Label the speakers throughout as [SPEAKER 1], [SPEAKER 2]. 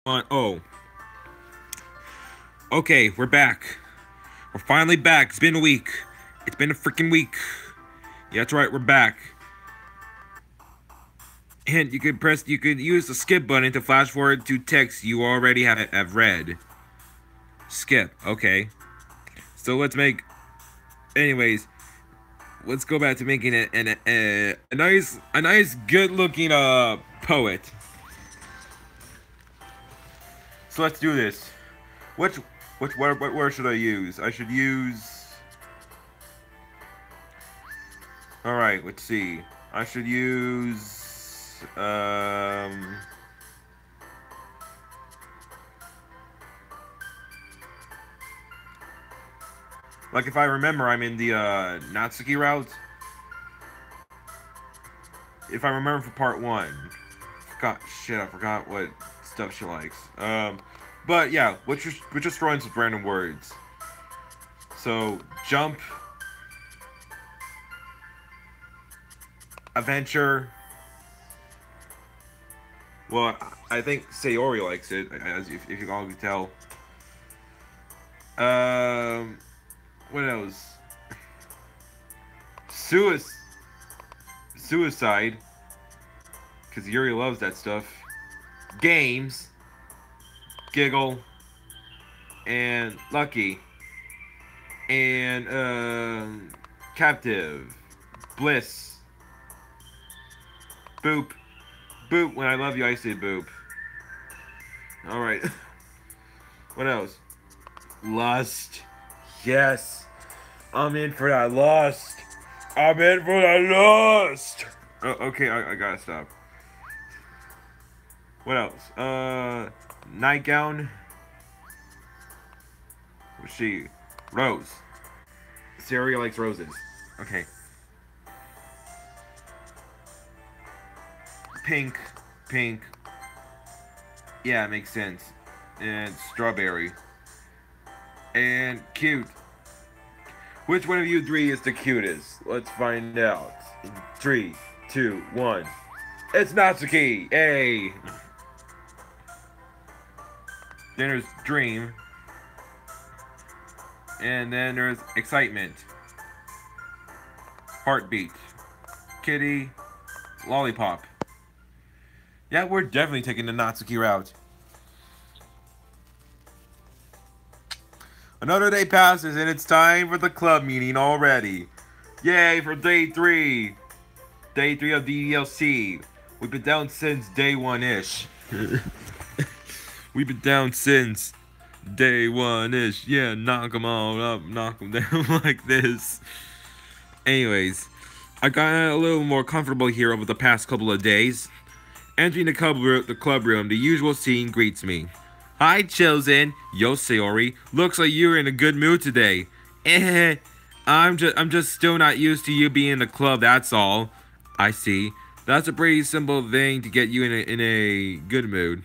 [SPEAKER 1] on. Oh. Okay, we're back. We're finally back. It's been a week. It's been a freaking week. Yeah, that's right, we're back. And you could use the skip button to flash forward to text you already have read. Skip, okay. So let's make, anyways, let's go back to making it a nice good looking poet. So let's do this. What word should I use? I should use. All right, let's see. I should use like if I remember, I'm in the Natsuki route. If I remember for part 1. I forgot what stuff she likes. But yeah, we're just throwing some random words. So jump, adventure. Well, I think Sayori likes it, as if you can all tell. What else? Suicide, because Yuri loves that stuff. Games, giggle, and lucky, and captive, bliss, boop, boop. When I love you, I say boop. All right. What else? Lust. Yes, I'm in for that lust. I'm in for that lust. Oh, okay, I gotta stop. What else? Nightgown. What's she? Rose. Siri likes roses. Okay. Pink. Pink. Yeah, it makes sense. And strawberry. And cute. Which one of you three is the cutest? Let's find out. In 3, 2, 1. It's Natsuki! Hey! Then there's Dream. And then there's Excitement. Heartbeat. Kitty. Lollipop. Yeah, we're definitely taking the Natsuki route. Another day passes and it's time for the club meeting already. Yay for day 3. Day 3 of DLC. We've been down since day 1-ish. We've been down since day 1-ish. Yeah, knock them all up, knock them down like this. Anyways, I got a little more comfortable here over the past couple of days. Entering the club room, the usual scene greets me. Hi, Chosen. Yo, Sayori. Looks like you're in a good mood today. I'm just still not used to you being in the club, that's all. I see. That's a pretty simple thing to get you in a good mood.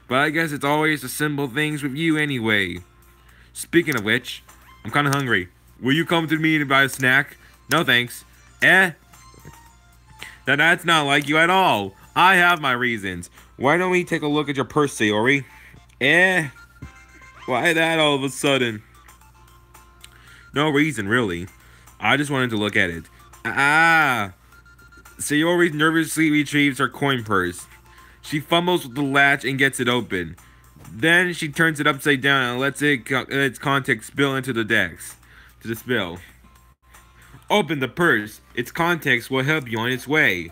[SPEAKER 1] But I guess it's always the simple things with you anyway. Speaking of which, I'm kinda hungry. Will you come to me to buy a snack? No thanks. That's not like you at all. I have my reasons. Why don't we take a look at your purse, Sayori? Why that all of a sudden? No reason, really. I just wanted to look at it. Sayori nervously retrieves her coin purse. She fumbles with the latch and gets it open. Then she turns it upside down and lets its contents spill into the decks. To the spill. Open the purse. Its contents will help you on its way.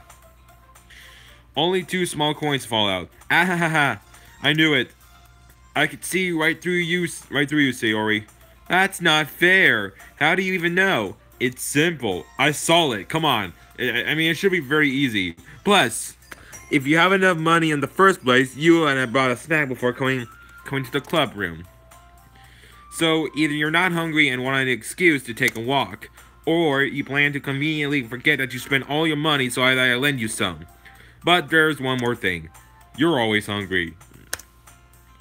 [SPEAKER 1] Only 2 small coins fall out. I knew it. I could see right through you, Sayori. That's not fair. How do you even know? It's simple. I saw it. Come on. I mean, it should be very easy. Plus, if you have enough money in the first place, you and I bought a snack before coming to the club room. So, either you're not hungry and want an excuse to take a walk, or you plan to conveniently forget that you spent all your money so I lend you some. But there's one more thing. You're always hungry.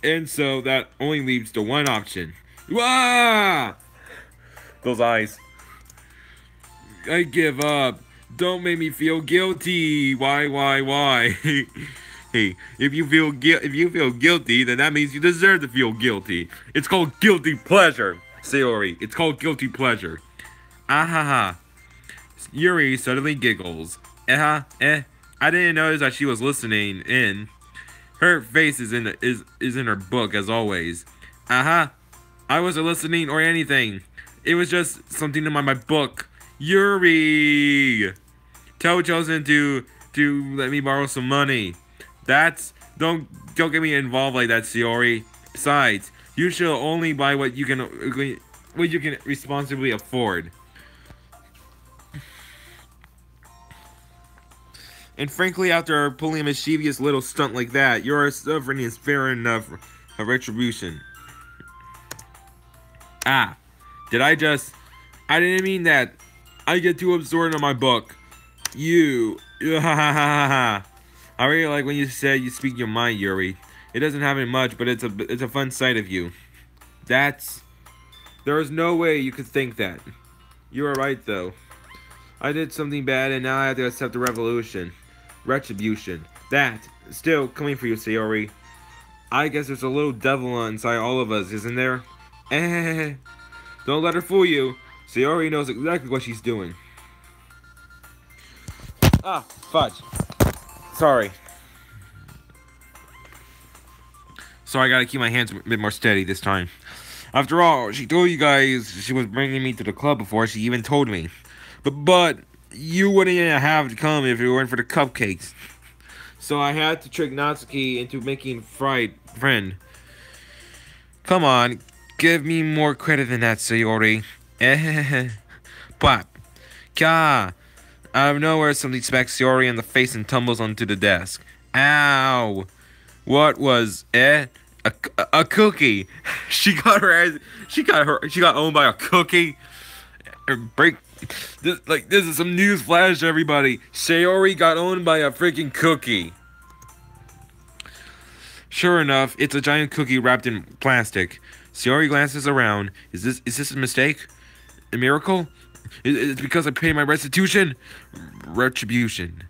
[SPEAKER 1] And so that only leaves to one option. Wah! Those eyes. I give up. Don't make me feel guilty. Why? Hey, if you feel guilty, then that means you deserve to feel guilty. It's called guilty pleasure, Sayori. It's called guilty pleasure. Ah ha ha. Yuri suddenly giggles. Eh. I didn't notice that she was listening in. Her face is in her book as always. Aha. I wasn't listening or anything. It was just something in my book. Yuri. Tell Chosen to let me borrow some money. That's don't get me involved like that, Sayori. Besides, you should only buy what you can responsibly afford. And frankly, after pulling a mischievous little stunt like that, your suffering is fair enough of retribution. Ah, did I just? I didn't mean that. I get too absorbed in my book. Ha ha ha ha. I really like when you said you speak your mind, Yuri. It doesn't happen much, but it's a fun sight of you. That's. There is no way you could think that. You are right, though. I did something bad, and now I have to accept the retribution. That still coming for you, Sayori. I guess there's a little devil inside all of us, isn't there? Eh. Don't let her fool you. Sayori knows exactly what she's doing. Ah, fudge. Sorry. So I gotta keep my hands a bit more steady this time. After all, she told you guys she was bringing me to the club before she even told me. But you wouldn't even have to come if it weren't for the cupcakes. So I had to trick Natsuki into making friend. Come on, give me more credit than that, Sayori. Pop. Ka. Out of nowhere, something smacks Sayori in the face and tumbles onto the desk. Ow. What was a cookie? She got owned by a cookie. This is some news flash, everybody. Sayori got owned by a freaking cookie. Sure enough, it's a giant cookie wrapped in plastic. Sayori glances around. Is this a mistake? A miracle? It's because I paid my restitution? Retribution.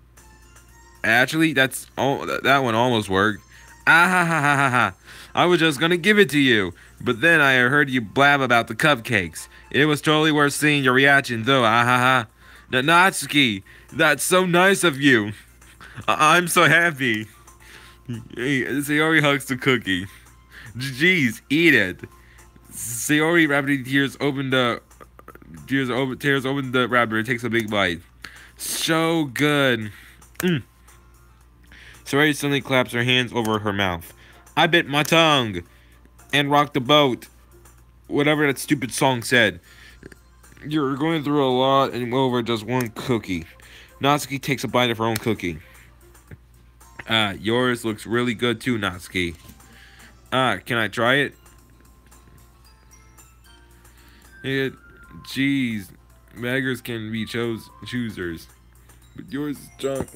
[SPEAKER 1] Actually, that one almost worked. Ah ha ha ha ha ha. I was just gonna give it to you, but then I heard you blab about the cupcakes. It was totally worth seeing your reaction, though. Ah ha ha. Natsuki, that's so nice of you. I'm so happy. Sayori hugs the cookie. Jeez, eat it. Sayori rapidly tears open the wrapper and takes a big bite. So good. Sayori suddenly claps her hands over her mouth. I bit my tongue and rocked the boat. Whatever that stupid song said. You're going through a lot and over just one cookie. Natsuki takes a bite of her own cookie. Yours looks really good too, Natsuki. Can I try it? Jeez, beggars can be choosers, but yours is junk.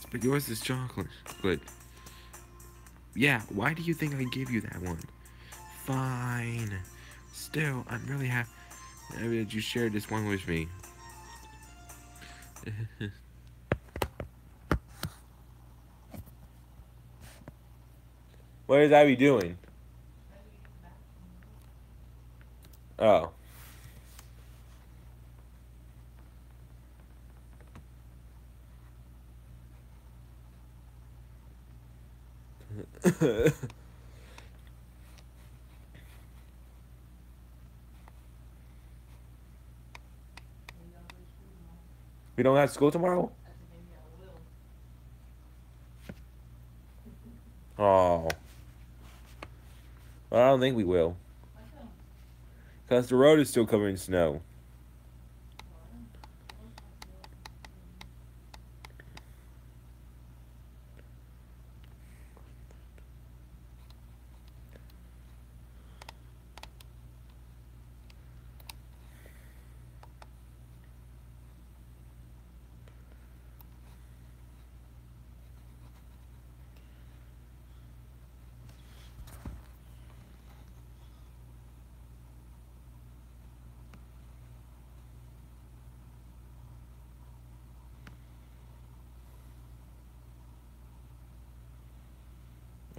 [SPEAKER 1] But yours is chocolate. But yeah, why do you think I gave you that one? Fine. Still, I'm really happy that you shared this one with me. What is Abby doing? Oh. We don't have school tomorrow? Oh. Well, I don't think we will. Because the road is still covered in snow.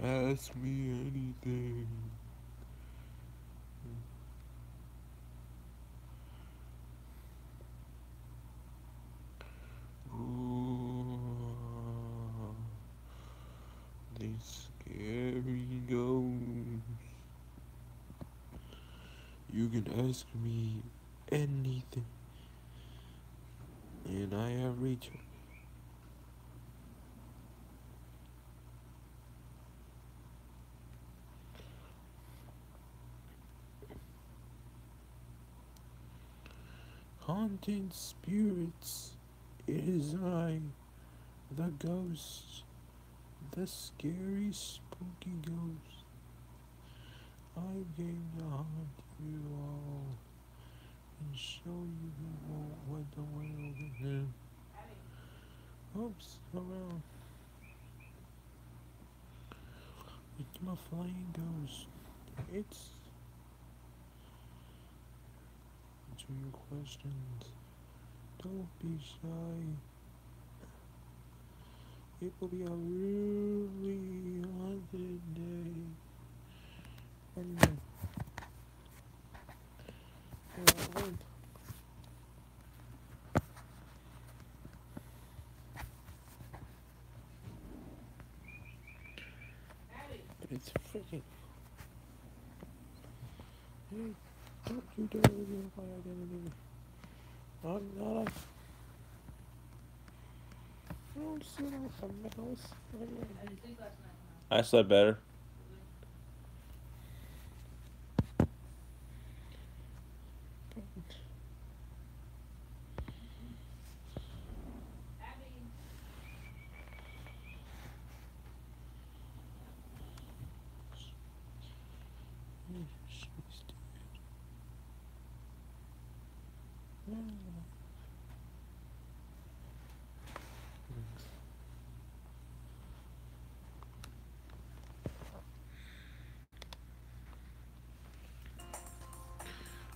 [SPEAKER 1] Ask me anything. Ooh, they scary ghosts. You can ask me anything, and I have reached. Haunted spirits, it is I, the ghost, the scary, spooky ghost. I came to haunt you all and show you what the world is now. Oops, around. It's my flying ghost. It's to your questions. Don't be shy. It will be a really haunted day. And it's freaking. Hey, don't you dare reveal my identity. I'm not a. I don't sit like a mouse. I slept better.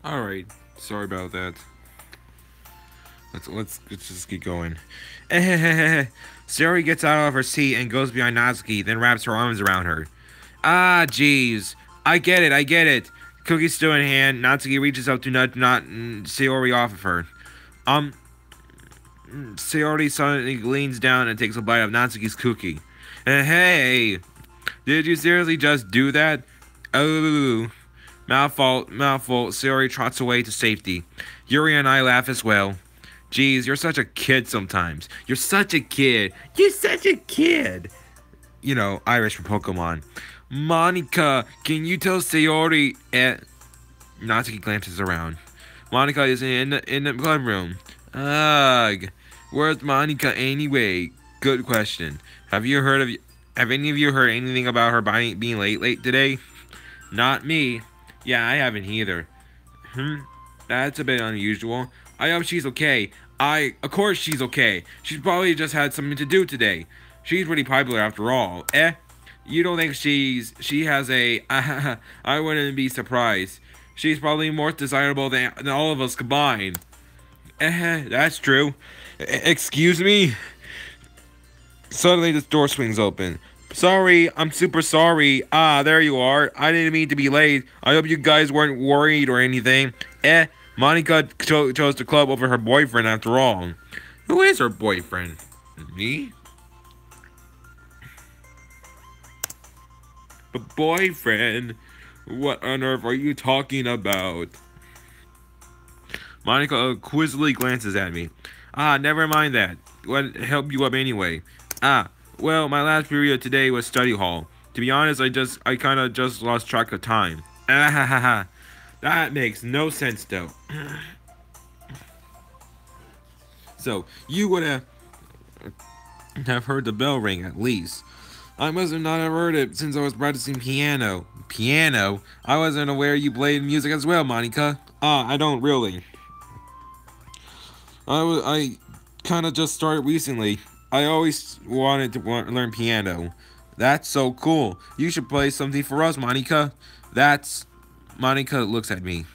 [SPEAKER 1] All right, sorry about that. Let's just keep going. Sayori gets out of her seat and goes behind Natsuki, then wraps her arms around her. Ah, jeez. I get it. Cookie still in hand, Natsuki reaches up to nudge Sayori off of her. Sayori suddenly leans down and takes a bite of Natsuki's cookie. Hey, did you seriously just do that? Oh, mouthful. Sayori trots away to safety. Yuri and I laugh as well. Geez, you're such a kid sometimes. You're such a kid. You know, Irish for Pokemon. Monica, can you tell Sayori Natsuki glances around. Monica is in the club room. Ugh. Where's Monica anyway? Good question. Have any of you heard anything about her being late today? Not me. Yeah, I haven't either. That's a bit unusual. I hope she's okay. Of course she's okay. She's probably just had something to do today. She's pretty popular after all. You don't think she has a, I wouldn't be surprised. She's probably more desirable than all of us combined. That's true. Excuse me? Suddenly the door swings open. Sorry, I'm super sorry. Ah, there you are. I didn't mean to be late. I hope you guys weren't worried or anything. Monica chose the club over her boyfriend after all. Who is her boyfriend? Me? But boyfriend? What on earth are you talking about? Monica quizzically glances at me. Ah, never mind that. What help you up anyway? Ah, well, my last period today was study hall. To be honest, I kind of just lost track of time. Ah ha ha ha. That makes no sense though. So, you would have heard the bell ring at least. I must have not have heard it since I was practicing piano. Piano? I wasn't aware you played music as well, Monica. Ah, I don't really. I kind of just started recently. I always wanted to learn piano. That's so cool. You should play something for us, Monica. Monica looks at me.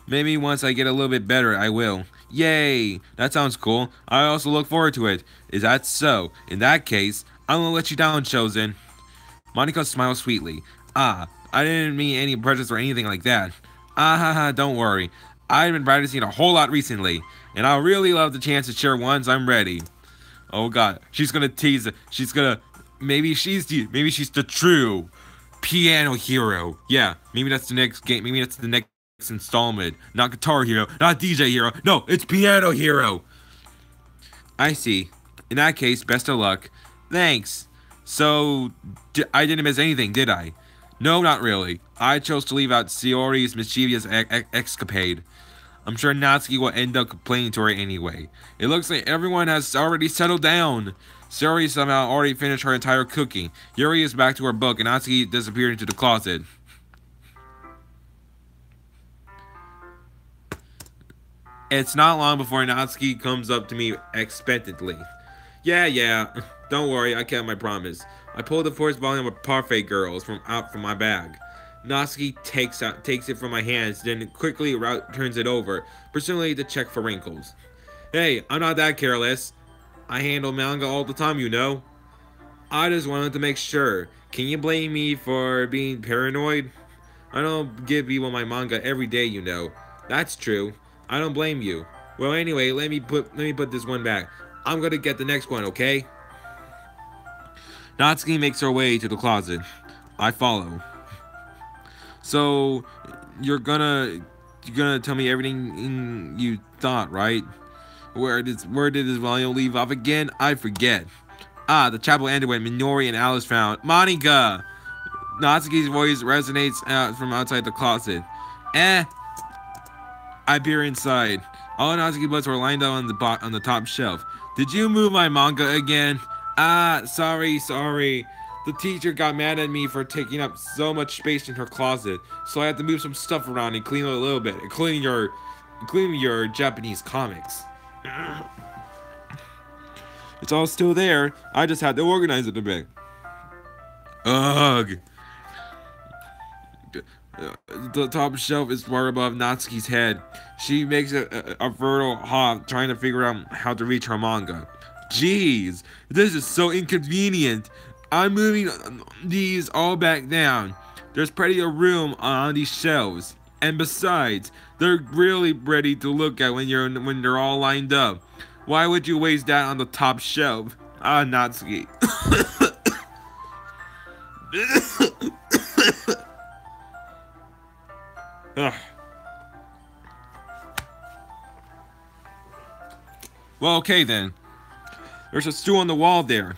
[SPEAKER 1] Maybe once I get a little bit better, I will. Yay! That sounds cool. I also look forward to it. Is that so? In that case, I'm gonna let you down, Chosen. Monica smiles sweetly. Ah, I didn't mean any prejudice or anything like that. Ah ha ha, don't worry. I've been practicing a whole lot recently, and I'll really love the chance to share once I'm ready. Oh god, she's gonna tease it. She's gonna maybe she's the true piano hero. Yeah, maybe that's the next game. Maybe that's the next installment. Not Guitar Hero, not DJ Hero. No, it's Piano Hero. I see. In that case, best of luck. Thanks. So, I didn't miss anything, did I? No, not really. I chose to leave out Shiori's mischievous escapade. I'm sure Natsuki will end up complaining to her anyway. It looks like everyone has already settled down. Shiori somehow already finished her entire cooking. Yuri is back to her book, and Natsuki disappeared into the closet. It's not long before Natsuki comes up to me expectantly. Yeah, don't worry, I kept my promise. I pulled the first volume of Parfait Girls from my bag. Natsuki takes it from my hands, then quickly turns it over, presumably to check for wrinkles. Hey, I'm not that careless. I handle manga all the time, you know. I just wanted to make sure. Can you blame me for being paranoid? I don't give people my manga every day, you know. That's true. I don't blame you. Well, anyway, let me put this one back. I'm gonna get the next one, okay? Natsuki makes her way to the closet. I follow. So, you're gonna tell me everything you thought, right? Where did this volume leave off again? I forget. Ah, the chapel ended when Minori and Alice found Monica. Natsuki's voice resonates out from outside the closet. I peer inside. All Natsuki books were lined up on the top shelf. Did you move my manga again? Ah, sorry. The teacher got mad at me for taking up so much space in her closet, so I had to move some stuff around and clean it a little bit, including your Japanese comics. It's all still there. I just had to organize it a bit. Ugh. The top shelf is far above Natsuki's head. She makes a vertical hop, trying to figure out how to reach her manga. Jeez, this is so inconvenient. I'm moving these all back down. There's plenty of room on these shelves. And besides, they're really ready to look at when they're all lined up. Why would you waste that on the top shelf? Ah, Natsuki. Well, okay then. There's a stool on the wall there.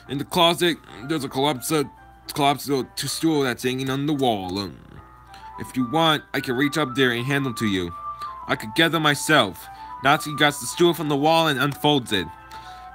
[SPEAKER 1] In the closet, there's a collapsible stool that's hanging on the wall. If you want, I can reach up there and hand them to you. I could get them myself. Natsuki gets the stool from the wall and unfolds it.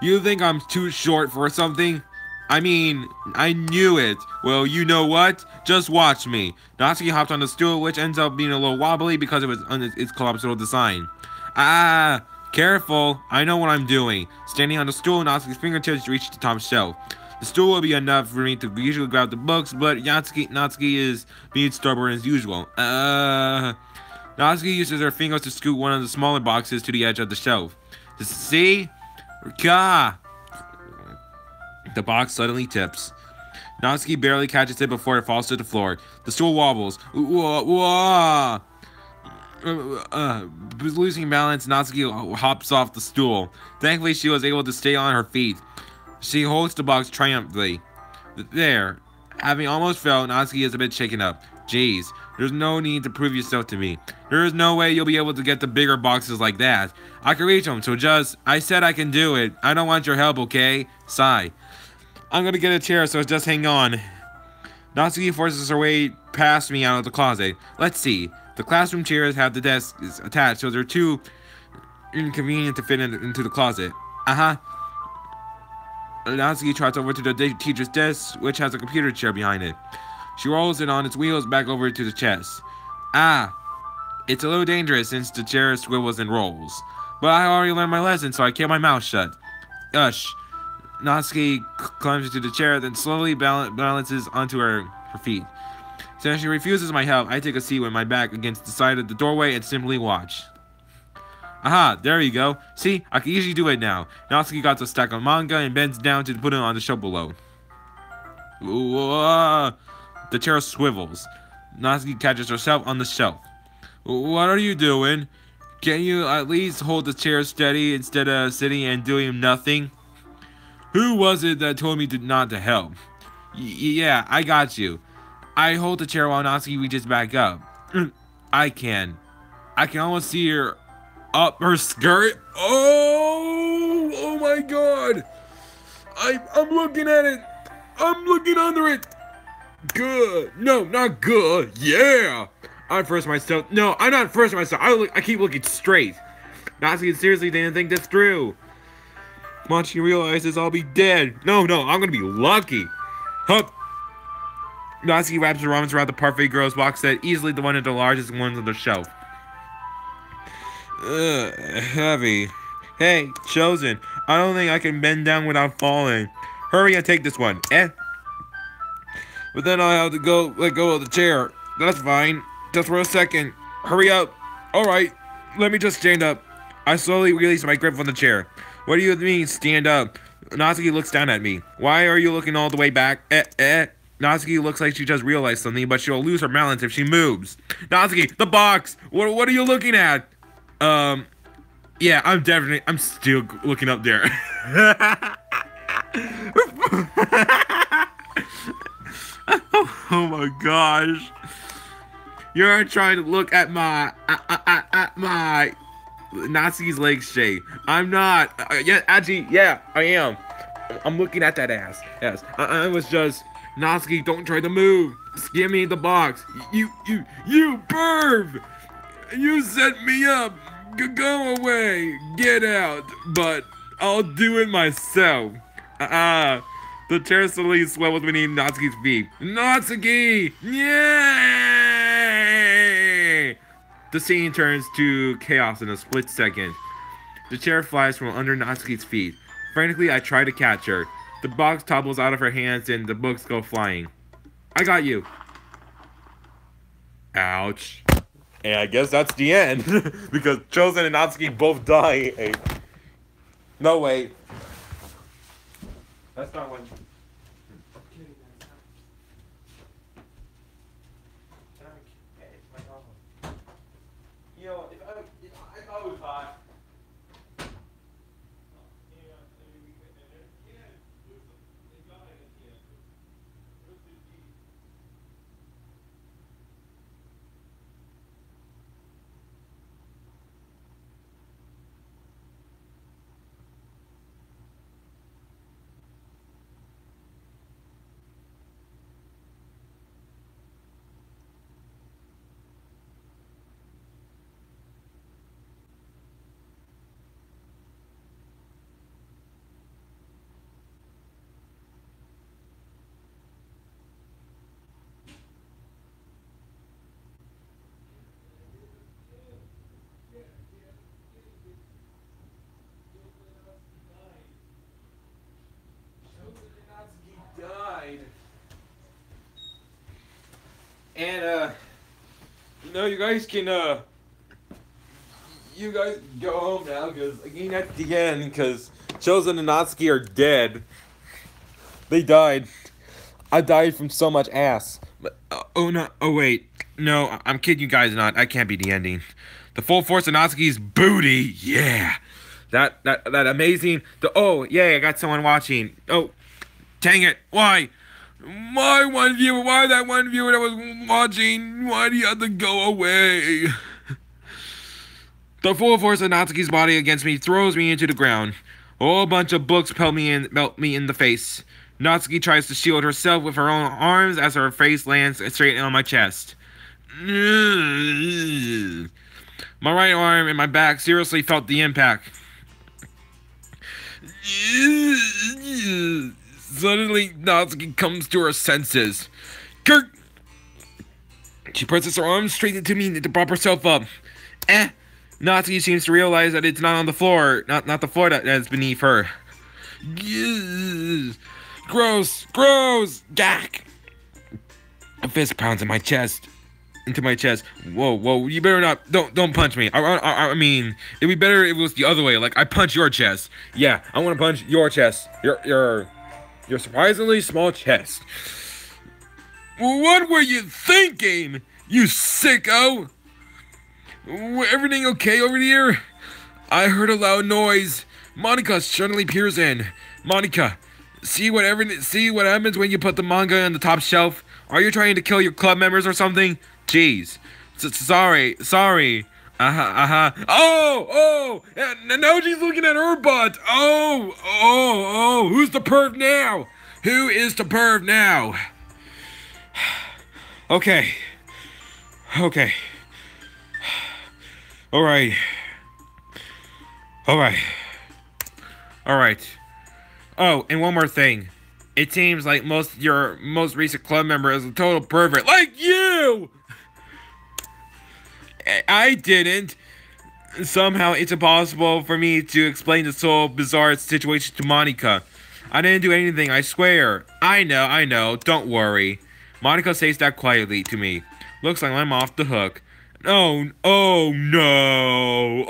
[SPEAKER 1] You think I'm too short for something? I mean, I knew it. Well, you know what? Just watch me. Natsuki hopped on the stool, which ends up being a little wobbly because of its collapsible design. Ah, careful. I know what I'm doing. Standing on the stool, Natsuki's fingertips reach the top shelf. The stool will be enough for me to usually grab the books, but Natsuki is being stubborn as usual. Natsuki uses her fingers to scoot one of the smaller boxes to the edge of the shelf. See? Gah! The box suddenly tips. Natsuki barely catches it before it falls to the floor. The stool wobbles. Losing balance, Natsuki hops off the stool. Thankfully, she was able to stay on her feet. She holds the box triumphantly. There. Having almost fell, Natsuki is a bit shaken up. Jeez, there's no need to prove yourself to me. There is no way you'll be able to get the bigger boxes like that. I can reach them, so I said I can do it. I don't want your help, okay? Sigh. I'm gonna get a chair, so just hang on. Natsuki forces her way past me out of the closet. Let's see. The classroom chairs have the desks attached, so they're too inconvenient to fit into the closet. Natsuki trots over to the teacher's desk, which has a computer chair behind it. She rolls it on its wheels back over to the chest. It's a little dangerous since the chair swivels and rolls. But I already learned my lesson, so I kept my mouth shut. Ush. Natsuki climbs into the chair, then slowly balances onto her feet. Since she refuses my help, I take a seat with my back against the side of the doorway and simply watch. Aha, there you go. See, I can easily do it now. Natsuki got the stack of manga and bends down to put it on the shelf below. The chair swivels. Natsuki catches herself on the shelf. What are you doing? Can you at least hold the chair steady instead of sitting and doing nothing? Who was it that told me not to help? Yeah, I got you. I hold the chair while Natsuki reaches back up. I can almost see her up her skirt. Oh my god! I'm looking at it. I'm looking under it. Good. No, not good. Yeah. I'm first myself. No, I'm not first myself. I keep looking straight. Natsuki seriously didn't think this through. Once she realizes I'll be dead. No, I'm gonna be lucky. Hup. Natsuki wraps her arms around the parfait girl's box set, easily the one of the largest ones on the shelf. Heavy. Hey, Chosen. I don't think I can bend down without falling. Hurry and take this one. But then I'll have to let go of the chair. That's fine. Just for a second. Hurry up. Alright. Let me just stand up. I slowly release my grip on the chair. What do you mean, stand up? Natsuki looks down at me. Why are you looking all the way back? Natsuki looks like she just realized something, but she'll lose her balance if she moves. Natsuki, the box! What are you looking at? Yeah, I'm still looking up there. Oh my gosh. You're trying to look at my Natsuki's legs shake. I'm not. Actually, yeah, I am. I'm looking at that ass. Yes, I was just. Natsuki, don't try to move. Just give me the box. You perv! You set me up. Go away. Get out. But I'll do it myself. The chair slowly swivels beneath Natsuki's feet. Natsuki! Yay! The scene turns to chaos in a split second. The chair flies from under Natsuki's feet. Frantically, I try to catch her. The box topples out of her hands and the books go flying. I got you. Ouch. And I guess that's the end. Because Chosen and Natsuki both die. No, wait. That's not one. You know, if I thought it was hot. Died. And you guys can you guys go home now, because again that's the end, because Chosen and Natsuki are dead. They died. I died from so much ass. But, oh wait, no, I'm kidding you guys not. I can't be the ending. The full force of Natsuki's booty, yeah. That amazing. Oh yeah, I got someone watching. Oh. Dang it, why? Why one viewer? Why that one viewer that was watching? Why do you have to go away? The full force of Natsuki's body against me throws me into the ground. A whole bunch of books melt me in the face. Natsuki tries to shield herself with her own arms as her face lands straight on my chest. My right arm and my back seriously felt the impact. Suddenly, Natsuki comes to her senses. Kirk! She presses her arms straight into me to prop herself up. Natsuki seems to realize that it's not on the floor, not the floor that is beneath her. Gross! Gack! A fist pounds into my chest. Whoa, you better not, don't punch me. I mean, it'd be better if it was the other way, like I punch your chest. Yeah, I want to punch your chest. Your your surprisingly small chest. What were you thinking, you sicko? Everything okay over here? I heard a loud noise. Monica suddenly peers in. Monica, see what happens when you put the manga on the top shelf? Are you trying to kill your club members or something? Jeez. Sorry. Oh! Now she's looking at her butt. Oh! Who's the perv now? Who is the perv now? Okay. All right. Oh, and one more thing. It seems like your most recent club member is a total pervert, like you! I didn't. Somehow, it's impossible for me to explain this whole bizarre situation to Monica. I didn't do anything, I swear. I know, don't worry. Monica says that quietly to me. Looks like I'm off the hook. Oh no.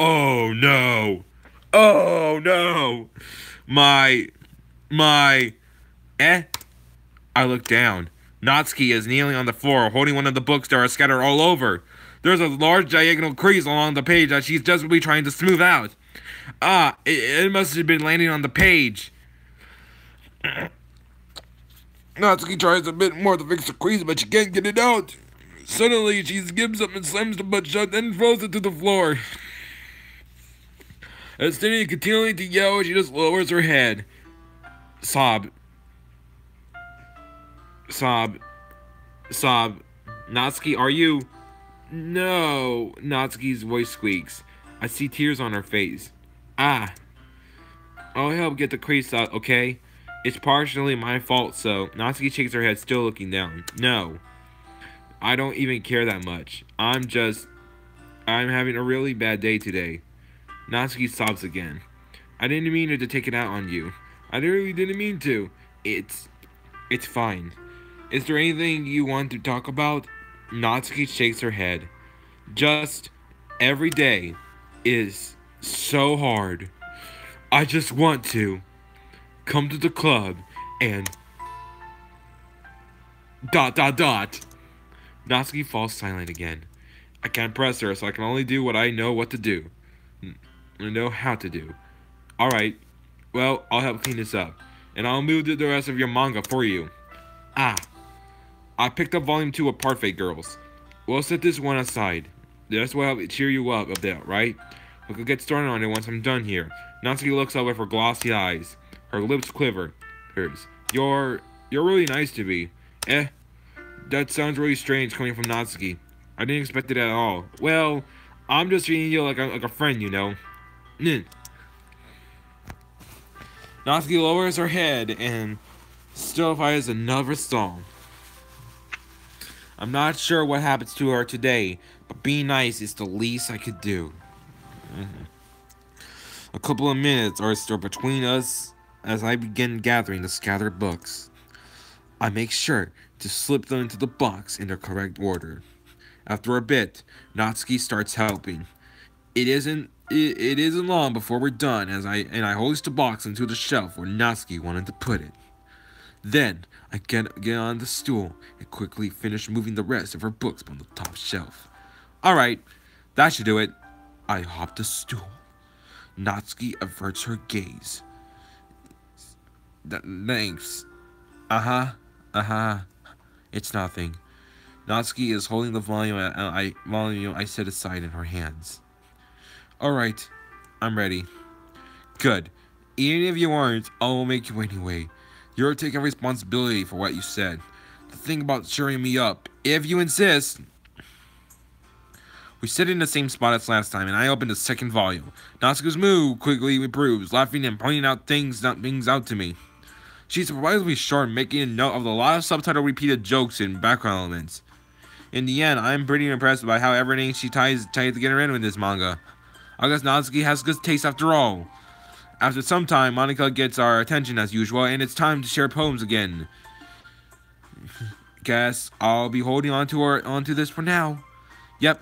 [SPEAKER 1] I look down. Natsuki is kneeling on the floor, holding one of the books that are scattered all over. There's a large diagonal crease along the page that she's desperately trying to smooth out. It must have been landing on the page. Natsuki tries a bit more to fix the crease, but she can't get it out. Suddenly, she gives up and slams the book shut, then throws it to the floor. Instead of continuing to yell, she just lowers her head. Sob. Natsuki, are you? No. Natsuki's voice squeaks. I see tears on her face. I'll help get the crease out, okay? It's partially my fault, so... Natsuki shakes her head, still looking down. No. I don't even care that much. I'm having a really bad day today. Natsuki sobs again. I didn't mean to take it out on you. I really didn't mean to. It's fine. Is there anything you want to talk about? Natsuki shakes her head. Just every day is so hard. I just want to come to the club and ... Natsuki falls silent again. I can't press her, so I can only do what I know what to do. I know how to do. Alright, well, I'll help clean this up. And I'll move the rest of your manga for you. I picked up volume 2 of Parfait Girls. We'll set this one aside. This will help cheer you up a bit, right? We could get started on it once I'm done here. Natsuki looks up with her glossy eyes. Her lips quiver. You're really nice to me. That sounds really strange coming from Natsuki. I didn't expect it at all. Well, I'm just treating you like a friend, you know. Natsuki lowers her head and still fires another song. I'm not sure what happens to her today, but being nice is the least I could do. A couple of minutes are still between us as I begin gathering the scattered books. I make sure to slip them into the box in their correct order. After a bit, Natsuki starts helping. It isn't long before we're done as I hoist the box into the shelf where Natsuki wanted to put it. Then I get on the stool and quickly finish moving the rest of her books on the top shelf. Alright, that should do it. I hop the stool. Natsuki averts her gaze. Thanks. It's nothing. Natsuki is holding the volume I set aside in her hands. Alright, I'm ready. Good. Even if you aren't, I will make you anyway. You're taking responsibility for what you said. The thing about cheering me up, if you insist. We sit in the same spot as last time, and I open the second volume. Natsuki's mood quickly improves, laughing and pointing out things out to me. She's surprisingly sharp, making a note of a lot of subtitle repeated jokes and background elements. In the end, I'm pretty impressed by how everything she tries to get her in with this manga. I guess Natsuki has good taste after all. After some time, Monica gets our attention as usual, and it's time to share poems again. Guess I'll be holding onto this for now. Yep,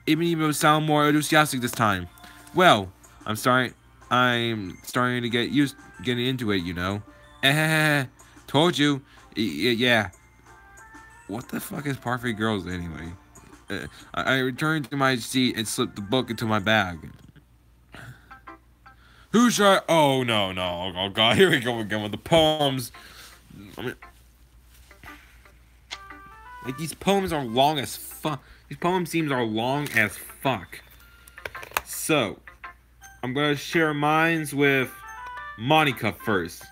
[SPEAKER 1] even will sound more enthusiastic this time. Well, I'm starting to getting into it, you know. Told you. Yeah. What the fuck is Parfait Girls anyway? I returned to my seat and slipped the book into my bag. Who shot? Oh no, no! Oh god! Here we go again with the poems. I mean, like these poems are long as fuck. These poem themes are long as fuck. So, I'm gonna share mines with Monica first.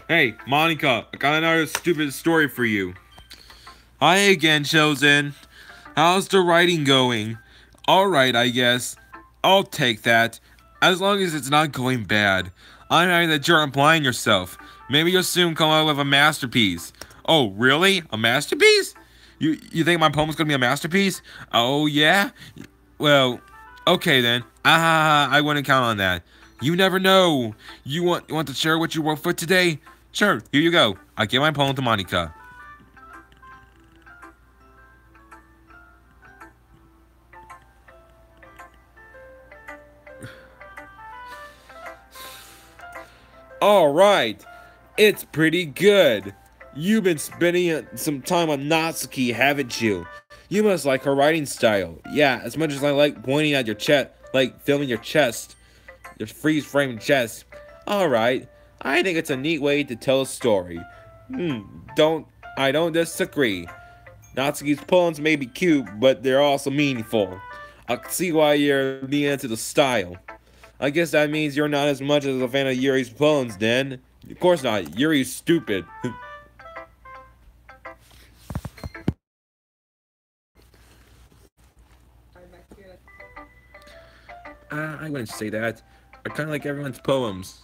[SPEAKER 1] Hey, Monica, I got another stupid story for you. Hi again, Chosen. How's the writing going? Alright, I guess. I'll take that. As long as it's not going bad. I'm hearing that you're applying yourself. Maybe you'll soon come out with a masterpiece. Oh, really? A masterpiece? You think my poem's gonna be a masterpiece? Oh, yeah? Well, okay then. I wouldn't count on that. You never know. You want to share what you wrote for today? Sure, here you go. I give my poem to Monica. Alright, it's pretty good. You've been spending some time on Natsuki, haven't you? You must like her writing style. Yeah, as much as I like pointing at your chest, like filming your chest, your freeze-framed chest. Alright, I think it's a neat way to tell a story. I don't disagree. Natsuki's poems may be cute, but they're also meaningful. I can see why you're being into the style. I guess that means you're not as much as a fan of Yuri's poems, then. Of course not. Yuri's stupid. I wouldn't say that. I kind of like everyone's poems.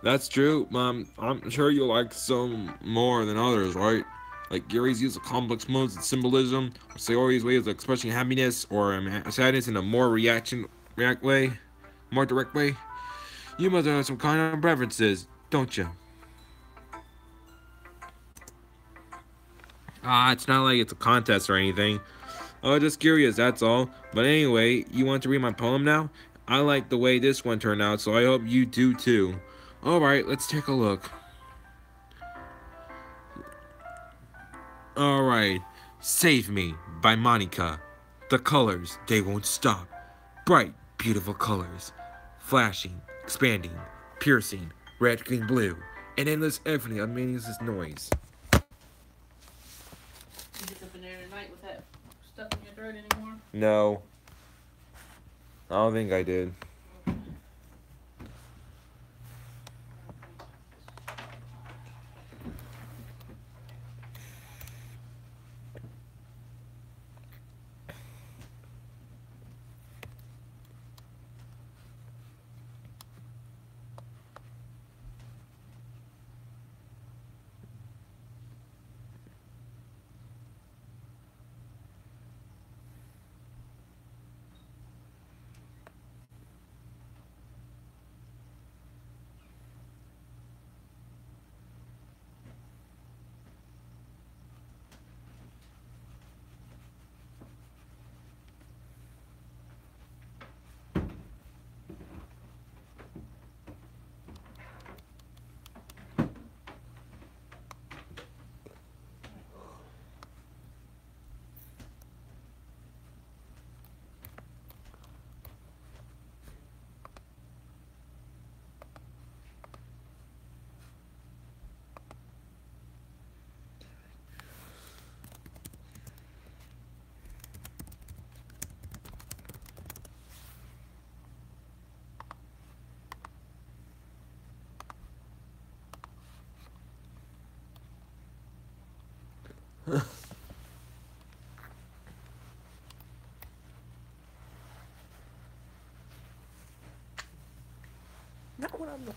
[SPEAKER 1] That's true, Mom. I'm sure you like some more than others, right? Like Yuri's use of complex modes and symbolism, or Sayori's ways of expressing happiness or sadness in a more direct way. You must have some kind of preferences, don't you? It's not like it's a contest or anything. Oh, just curious, that's all. But anyway, you want to read my poem now? I like the way this one turned out, so I hope you do too. Alright, let's take a look. Alright, Save Me by Monica. The colors, they won't stop. Bright, beautiful colors. Flashing, expanding, piercing, red, green, blue. An endless infinite of meaningless noise.
[SPEAKER 2] You get up in there tonight with that stuff in your throat anymore?
[SPEAKER 1] No. I don't think I did. Not when I'm the.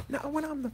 [SPEAKER 1] Not when I'm the.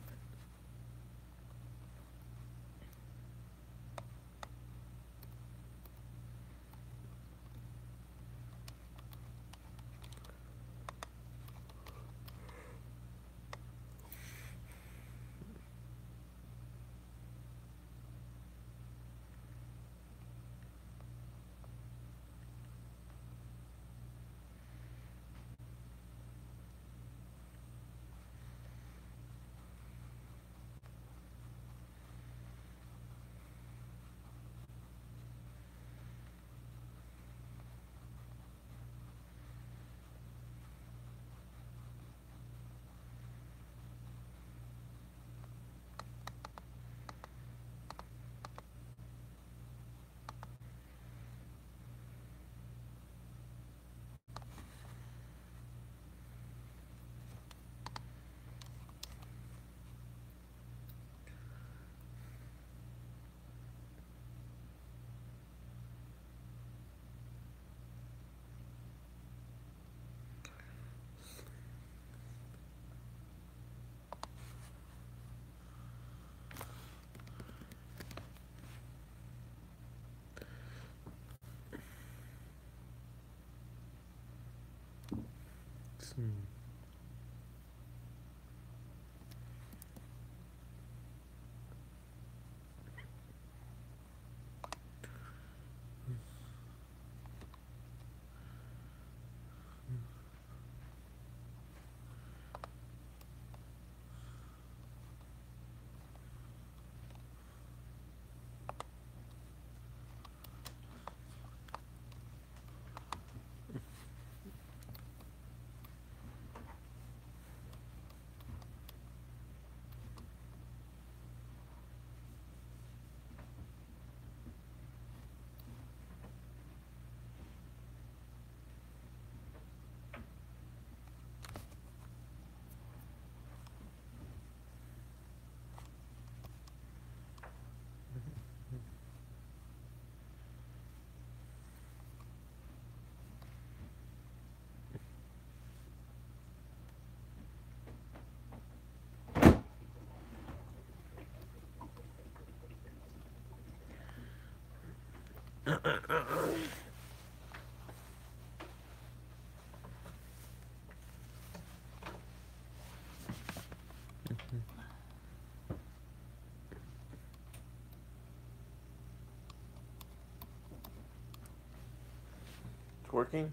[SPEAKER 1] It's working?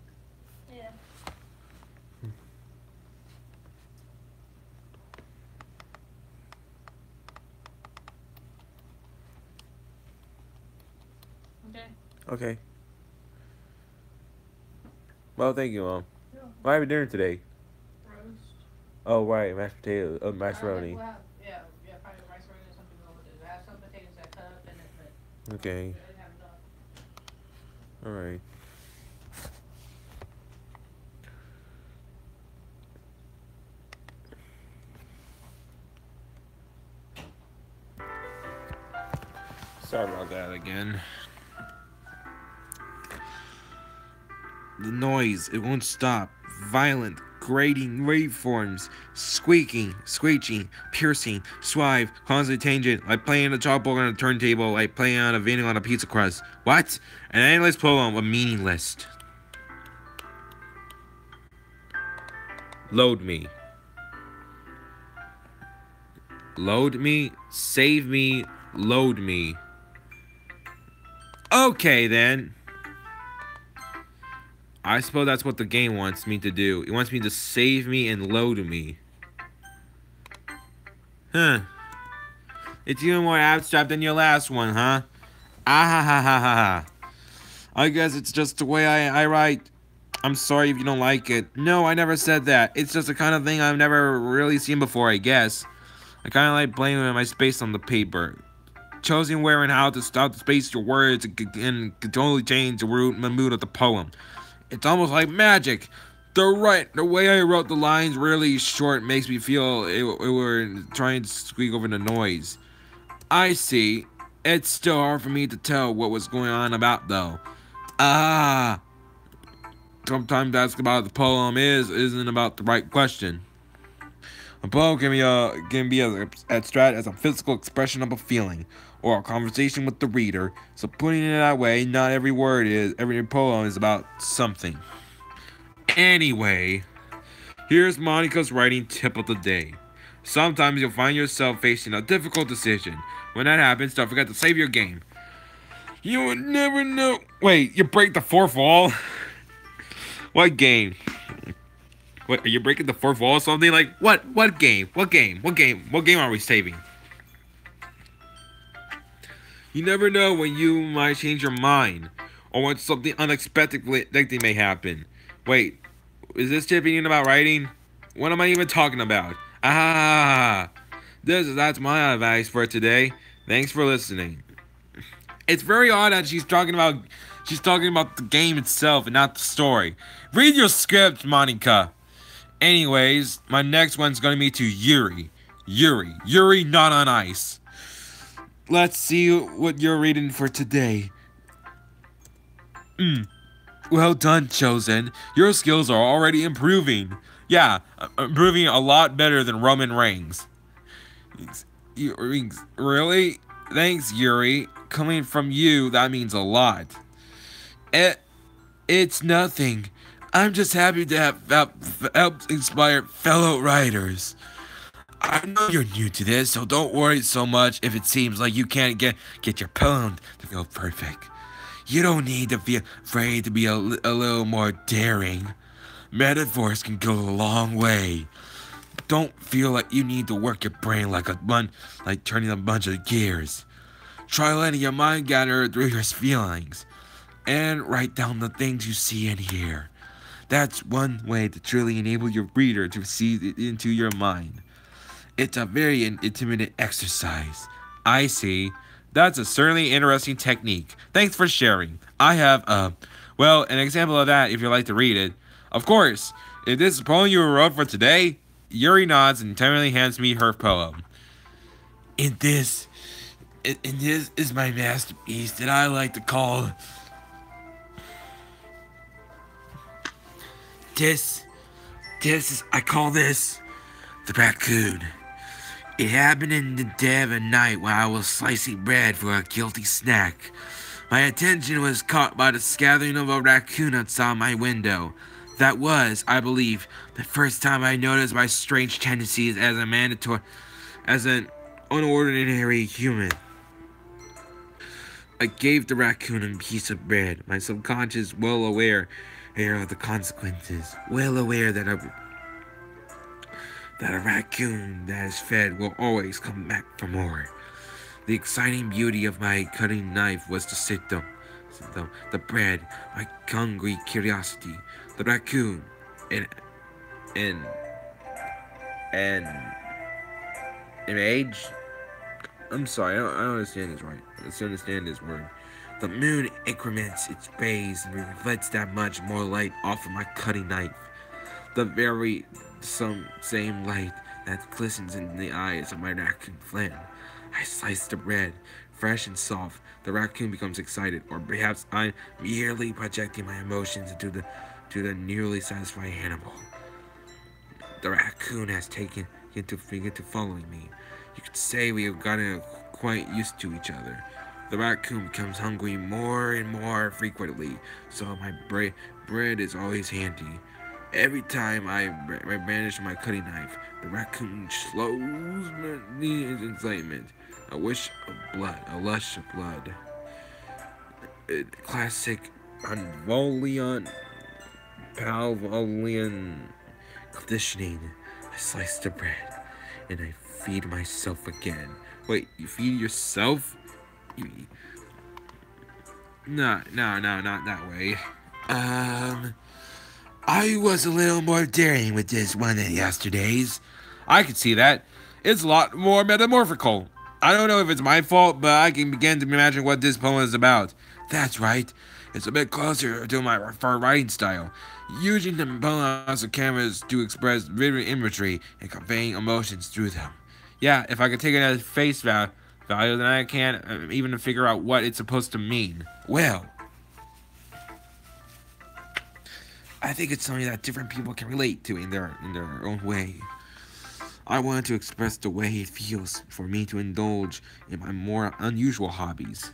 [SPEAKER 2] Yeah. Okay.
[SPEAKER 1] Okay. Well, thank you, Mom.
[SPEAKER 2] Yeah.
[SPEAKER 1] What have you doing today?
[SPEAKER 2] Roast.
[SPEAKER 1] Oh, right, mashed potatoes. Oh, macaroni.
[SPEAKER 2] Well, yeah, probably rice or something to go with it. I have some potatoes that cut up in it, but
[SPEAKER 1] Okay.
[SPEAKER 2] I didn't have enough.
[SPEAKER 1] Alright. Sorry about that again. The noise, it won't stop. Violent, grating waveforms. Squeaking, screeching, piercing, suave, constant tangent, like playing a chalkboard on a turntable, like playing on a vinyl on a pizza crust. What? An endless poem of meaningless. Load me. Load me, save me, load me. Okay then. I suppose that's what the game wants me to do. It wants me to save me and load me. Huh. It's even more abstract than your last one, huh? Ah ha ha ha ha ha. I guess it's just the way I write. I'm sorry if you don't like it. No, I never said that. It's just the kind of thing I've never really seen before, I guess. I kind of like playing with my space on the paper. Choosing where and how to stop to space your words and can totally change the mood of the poem. It's almost like magic. The way I wrote the lines really short makes me feel it were trying to squeak over the noise. I see. It's still hard for me to tell what was going on about though. Ah. Sometimes asking about the poem isn't about the right question. A poem can be as abstract as a physical expression of a feeling or a conversation with the reader. So putting it that way, not every poem is about something. Anyway, here's Monica's writing tip of the day. Sometimes you'll find yourself facing a difficult decision. When that happens, don't forget to save your game. You would never know. Wait, you break the fourth wall? What game? What, are you breaking the fourth wall or something? Like, what? What game? What game? What game? What game are we saving? You never know when you might change your mind, or when something unexpected may happen. Wait, is this tip even about writing? What am I even talking about? Ah, that's my advice for today. Thanks for listening. It's very odd that she's talking about the game itself and not the story. Read your script, Monica. Anyways, my next one's gonna be to Yuri. Yuri, not on ice. Let's see what you're reading for today. Well done, Chosen. Your skills are already improving. Yeah, improving a lot better than Roman Reigns. Really? Thanks, Yuri. Coming from you, that means a lot. It's nothing.
[SPEAKER 3] I'm just happy to have helped inspire fellow writers. I know you're new to this, so don't worry so much if it seems like you can't get your poem to feel perfect. You don't need to feel afraid to be a little more daring. Metaphors can go a long way. Don't feel like you need to work your brain like turning a bunch of gears. Try letting your mind gather through your feelings, and write down the things you see and hear. That's one way to truly enable your reader to see into your mind. It's a very intimate exercise.
[SPEAKER 1] I see. That's a certainly interesting technique. Thanks for sharing. I have, well, an example of that if you'd like to read it. Of course, if this is a poem you wrote for today, Yuri nods and tenderly hands me her poem.
[SPEAKER 3] In this is my masterpiece that I like to call I call this the raccoon. It happened in the dead of night while I was slicing bread for a guilty snack. My attention was caught by the scattering of a raccoon outside my window. That was, I believe, the first time I noticed my strange tendencies as an unordinary human. I gave the raccoon a piece of bread, my subconscious well aware of the consequences, well aware that a raccoon that is fed will always come back for more. The exciting beauty of my cutting knife was to sit the bread, my hungry curiosity, the raccoon, and age. I'm sorry, I don't understand this right. Let's understand this word. The moon increments its rays and reflects that much more light off of my cutting knife. The very same light that glistens in the eyes of my raccoon friend. I slice the bread, fresh and soft. The raccoon becomes excited, or perhaps I'm merely projecting my emotions into the nearly satisfied animal. The raccoon has taken into following me. You could say we have gotten quite used to each other. The raccoon becomes hungry more and more frequently, so my bread is always handy. Every time I brandish my cutting knife, the raccoon slows me in excitement. A wish of blood, a lush of blood. Classic Pavlovian conditioning. I slice the bread, and I feed myself again.
[SPEAKER 1] Wait, you feed yourself? No, not that way.
[SPEAKER 3] I was a little more daring with this one than yesterday's.
[SPEAKER 1] I could see that. It's a lot more metamorphical. I don't know if it's my fault, but I can begin to imagine what this poem is about.
[SPEAKER 3] That's right. It's a bit closer to my writing style. Using the poem as a canvas to express vivid imagery and conveying emotions through them.
[SPEAKER 1] Yeah, if I could take it as face value, then I can't even figure out what it's supposed to mean.
[SPEAKER 3] Well, I think it's something that different people can relate to in their own way. I wanted to express the way it feels for me to indulge in my more unusual hobbies.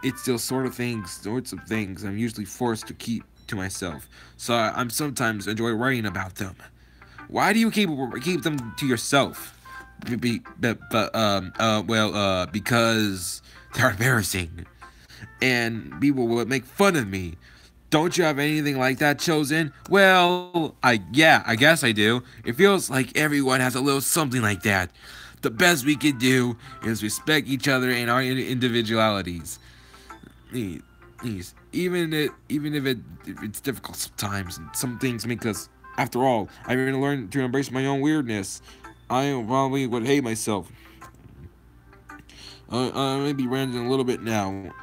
[SPEAKER 3] It's those sorts of things I'm usually forced to keep to myself, so I'm sometimes enjoy writing about them.
[SPEAKER 1] Why do you keep them to yourself?
[SPEAKER 3] Because they're embarrassing, and people will make fun of me. Don't you have anything like that chosen?
[SPEAKER 1] Well, I guess I do.
[SPEAKER 3] It feels like everyone has a little something like that. The best we can do is respect each other and our individualities. Even if it's difficult sometimes, and some things make us. After all, I've even learned to embrace my own weirdness. I probably would hate myself. I may be ranting a little bit now,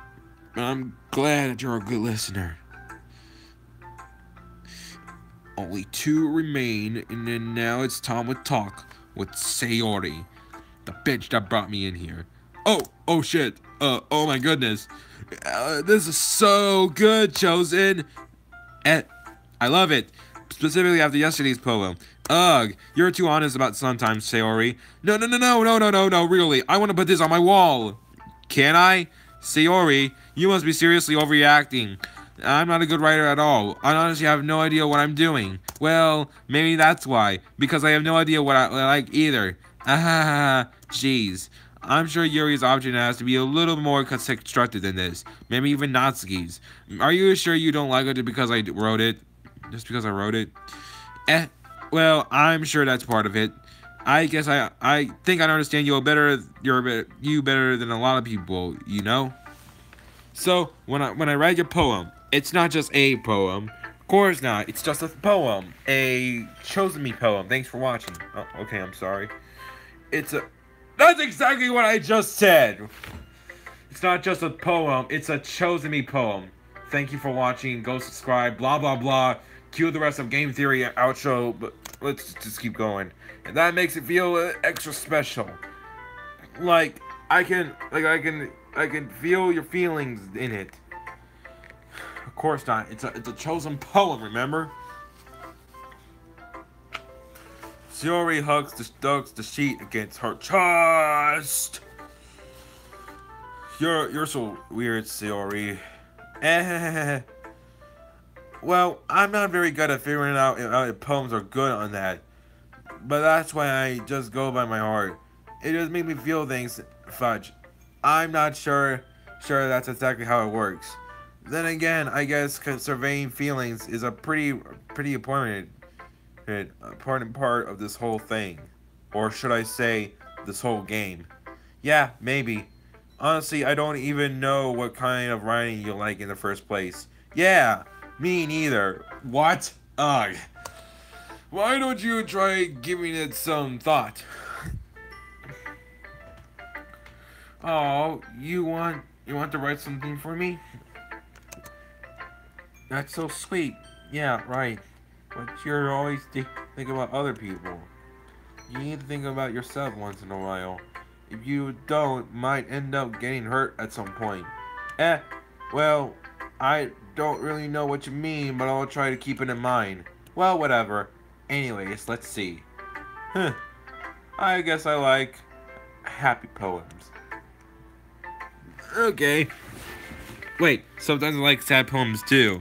[SPEAKER 3] but I'm glad that you're a good listener. Only 2 remain, and then now it's time to talk with Sayori, the bitch that brought me in here. Oh shit. Oh my goodness. This is so good, Chosen.
[SPEAKER 1] I love it. Specifically after yesterday's poem. Ugh, you're too honest about sometimes, Sayori. No, really. I want to put this on my wall. Can I? Sayori, you must be seriously overreacting. I'm not a good writer at all. I honestly have no idea what I'm doing. Well, maybe that's why. Because I have no idea what I like either. Ah, jeez. I'm sure Yuri's object has to be a little more constructed than this. Maybe even Natsuki's. Are you sure you don't like it because I wrote it? Just because I wrote it? Eh, well, I'm sure that's part of it. I guess I think I understand you better. You better than a lot of people, you know. So when I write your poem, it's not just a poem. Of course not. It's just a poem, a chosen me poem. Thanks for watching. Oh, okay. I'm sorry. It's a. That's exactly what I just said. It's not just a poem. It's a chosen me poem. Thank you for watching. Go subscribe. Blah blah blah. Cue the rest of Game Theory outro. But let's just keep going. And that makes it feel extra special. Like I can feel your feelings in it. Of course not. It's a chosen poem. Remember. Sayori hugs the sheet against her chest. You're so weird, Sayori. Well, I'm not very good at figuring out if poems are good on that. But that's why I just go by my heart. It just makes me feel things, fudge. I'm not sure that's exactly how it works. Then again, I guess surveying feelings is a pretty important part of this whole thing. Or should I say, this whole game. Yeah, maybe. Honestly, I don't even know what kind of writing you like in the first place. Yeah, me neither. What? Ugh. Why don't you try giving it some thought? Oh, you want to write something for me? That's so sweet. Yeah, right. But you're always thinking about other people. You need to think about yourself once in a while. If you don't, might end up getting hurt at some point. Well, I don't really know what you mean, but I'll try to keep it in mind. Well, whatever. Anyways, let's see. I guess I like happy poems. Okay. Wait, sometimes I like sad poems too.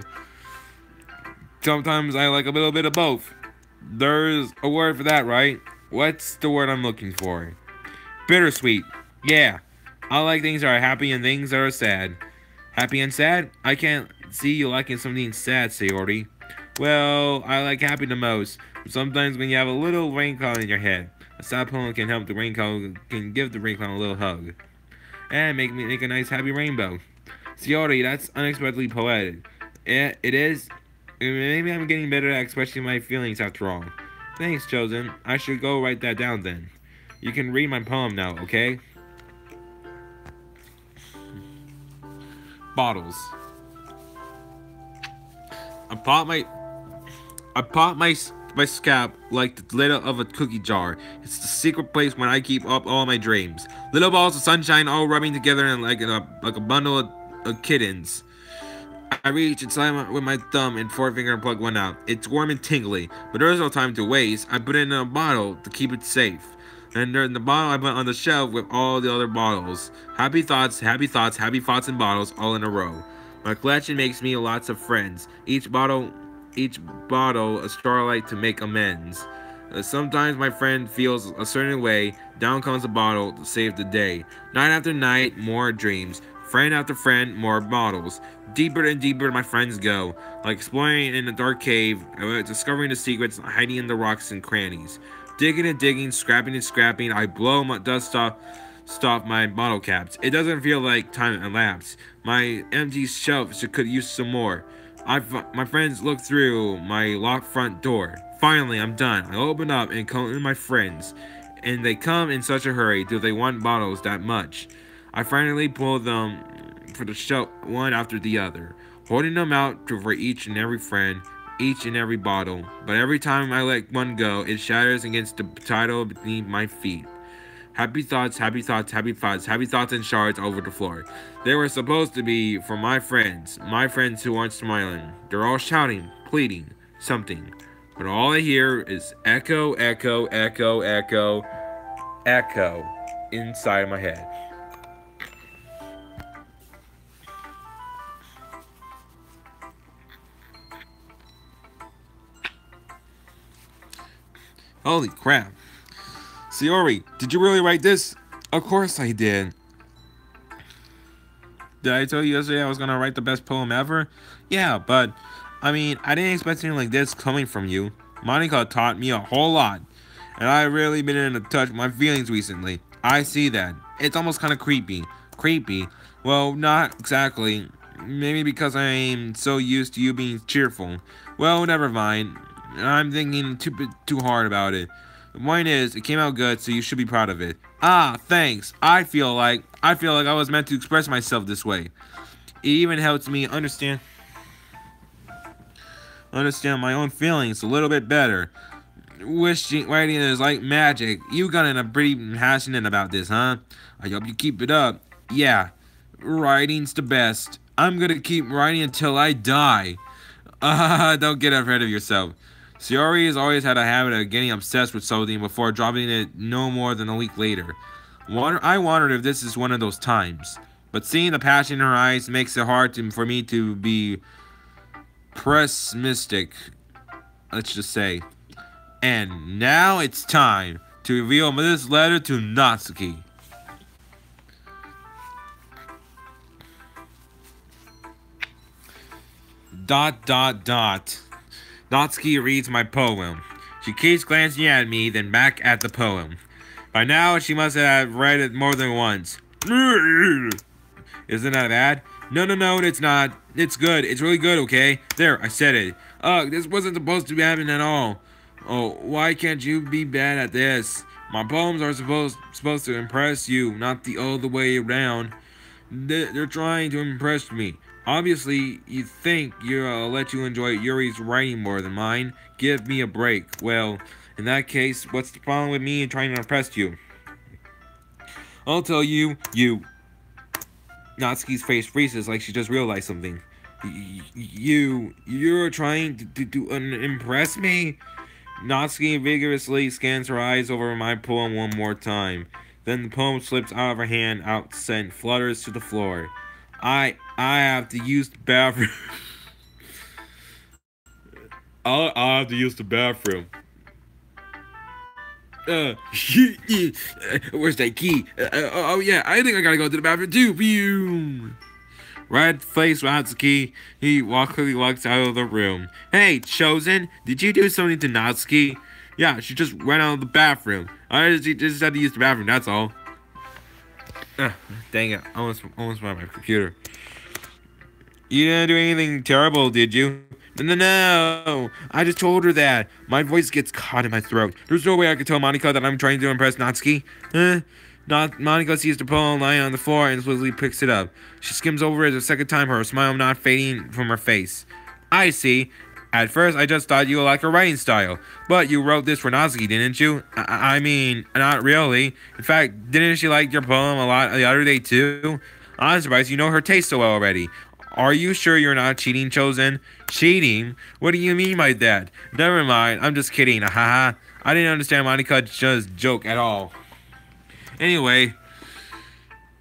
[SPEAKER 1] Sometimes I like a little bit of both. There's a word for that, right? What's the word I'm looking for? Bittersweet. Yeah. I like things that are happy and things that are sad. Happy and sad? I can't see you liking something sad, Sayori. Well, I like happy the most. Sometimes when you have a little rain cloud in your head, a sad poem can help the rain cloud, can give the rain cloud a little hug. And make a nice happy rainbow. Sayori, that's unexpectedly poetic. Yeah, it is. Maybe I'm getting better at expressing my feelings after all. Thanks, Chosen. I should go write that down then. You can read my poem now, okay? Bottles. I pop my scalp like the lid of a cookie jar. It's the secret place when I keep up all my dreams. Little balls of sunshine all rubbing together in like a bundle of kittens. I reach inside with my thumb and forefinger and plug one out. It's warm and tingly, but there's no time to waste. I put it in a bottle to keep it safe. And in the bottle I put on the shelf with all the other bottles. Happy thoughts, and bottles all in a row. My collection makes me lots of friends. Each bottle a starlight to make amends. Sometimes my friend feels a certain way. Down comes the bottle to save the day. Night after night, more dreams. Friend after friend, more bottles. Deeper and deeper my friends go, like exploring in a dark cave, discovering the secrets hiding in the rocks and crannies. Digging and digging, scrapping and scrapping, I blow my dust off my bottle caps. It doesn't feel like time elapsed. My empty shelf could use some more. My friends look through my locked front door. Finally, I'm done. I open up and call in my friends, and they come in such a hurry. Do they want bottles that much? I finally pull them for the shelf one after the other, holding them out for each and every friend, each and every bottle. But every time I let one go, it shatters against the title beneath my feet. Happy thoughts, and shards over the floor. They were supposed to be for my friends who aren't smiling. They're all shouting, pleading, something. But all I hear is echo, echo, echo, echo, echo inside my head. Holy crap. Sayori, did you really write this? Of course I did. Did I tell you yesterday I was gonna write the best poem ever? Yeah, but I mean, I didn't expect something like this coming from you. Monica taught me a whole lot, and I've really been in touch with my feelings recently. I see that. It's almost kind of creepy. Creepy? Well, not exactly. Maybe because I'm so used to you being cheerful. Well, never mind. I'm thinking too hard about it. The point is, it came out good, so you should be proud of it. Ah, thanks. I feel like I was meant to express myself this way. It even helps me understand my own feelings a little bit better. Writing is like magic. You gotten a pretty passionate about this, huh? I hope you keep it up. Yeah, writing's the best. I'm gonna keep writing until I die. Don't get ahead of yourself. Sayori has always had a habit of getting obsessed with something before dropping it no more than a week later. I wondered if this is one of those times. But seeing the passion in her eyes makes it hard for me to be pessimistic, let's just say. And now it's time to reveal this letter to Natsuki. Dot dot dot. Natsuki reads my poem. She keeps glancing at me, then back at the poem. By now, she must have read it more than once. Isn't that bad? No, it's not. It's good. It's really good, okay? There, I said it. Ugh, this wasn't supposed to be happening at all. Oh, why can't you be bad at this? My poems are supposed to impress you, not the other way around. They're trying to impress me. Obviously, you think I'll let you enjoy Yuri's writing more than mine. Give me a break. Well, in that case, what's the problem with me trying to impress you? I'll tell you, Natsuki's face freezes like she just realized something. You're trying to impress me? Natsuki vigorously scans her eyes over my poem one more time. Then the poem slips out of her hand, and flutters to the floor. I have to use the bathroom. I'll have to use the bathroom. Where's that key? Oh yeah, I think I gotta go to the bathroom too. Phew. Red-faced Natsuki, he quickly walks out of the room. Hey, Chosen, did you do something to Natsuki? Yeah, she just ran out of the bathroom. I just had to use the bathroom, that's all. Dang it, I almost went my computer. You didn't do anything terrible, did you? No, I just told her that. My voice gets caught in my throat. There's no way I could tell Monica that I'm trying to impress Natsuki. Monica sees the poem lying on the floor and swiftly picks it up. She skims over it a second time, her smile not fading from her face. I see. At first, I just thought you liked her writing style. But you wrote this for Natsuki, didn't you? I mean, not really. In fact, didn't she like your poem a lot the other day, too? I'm surprised you know her taste so well already. Are you sure you're not cheating, Chosen? Cheating? What do you mean by that? Never mind, I'm just kidding. Haha. I didn't understand Monika's joke at all. Anyway,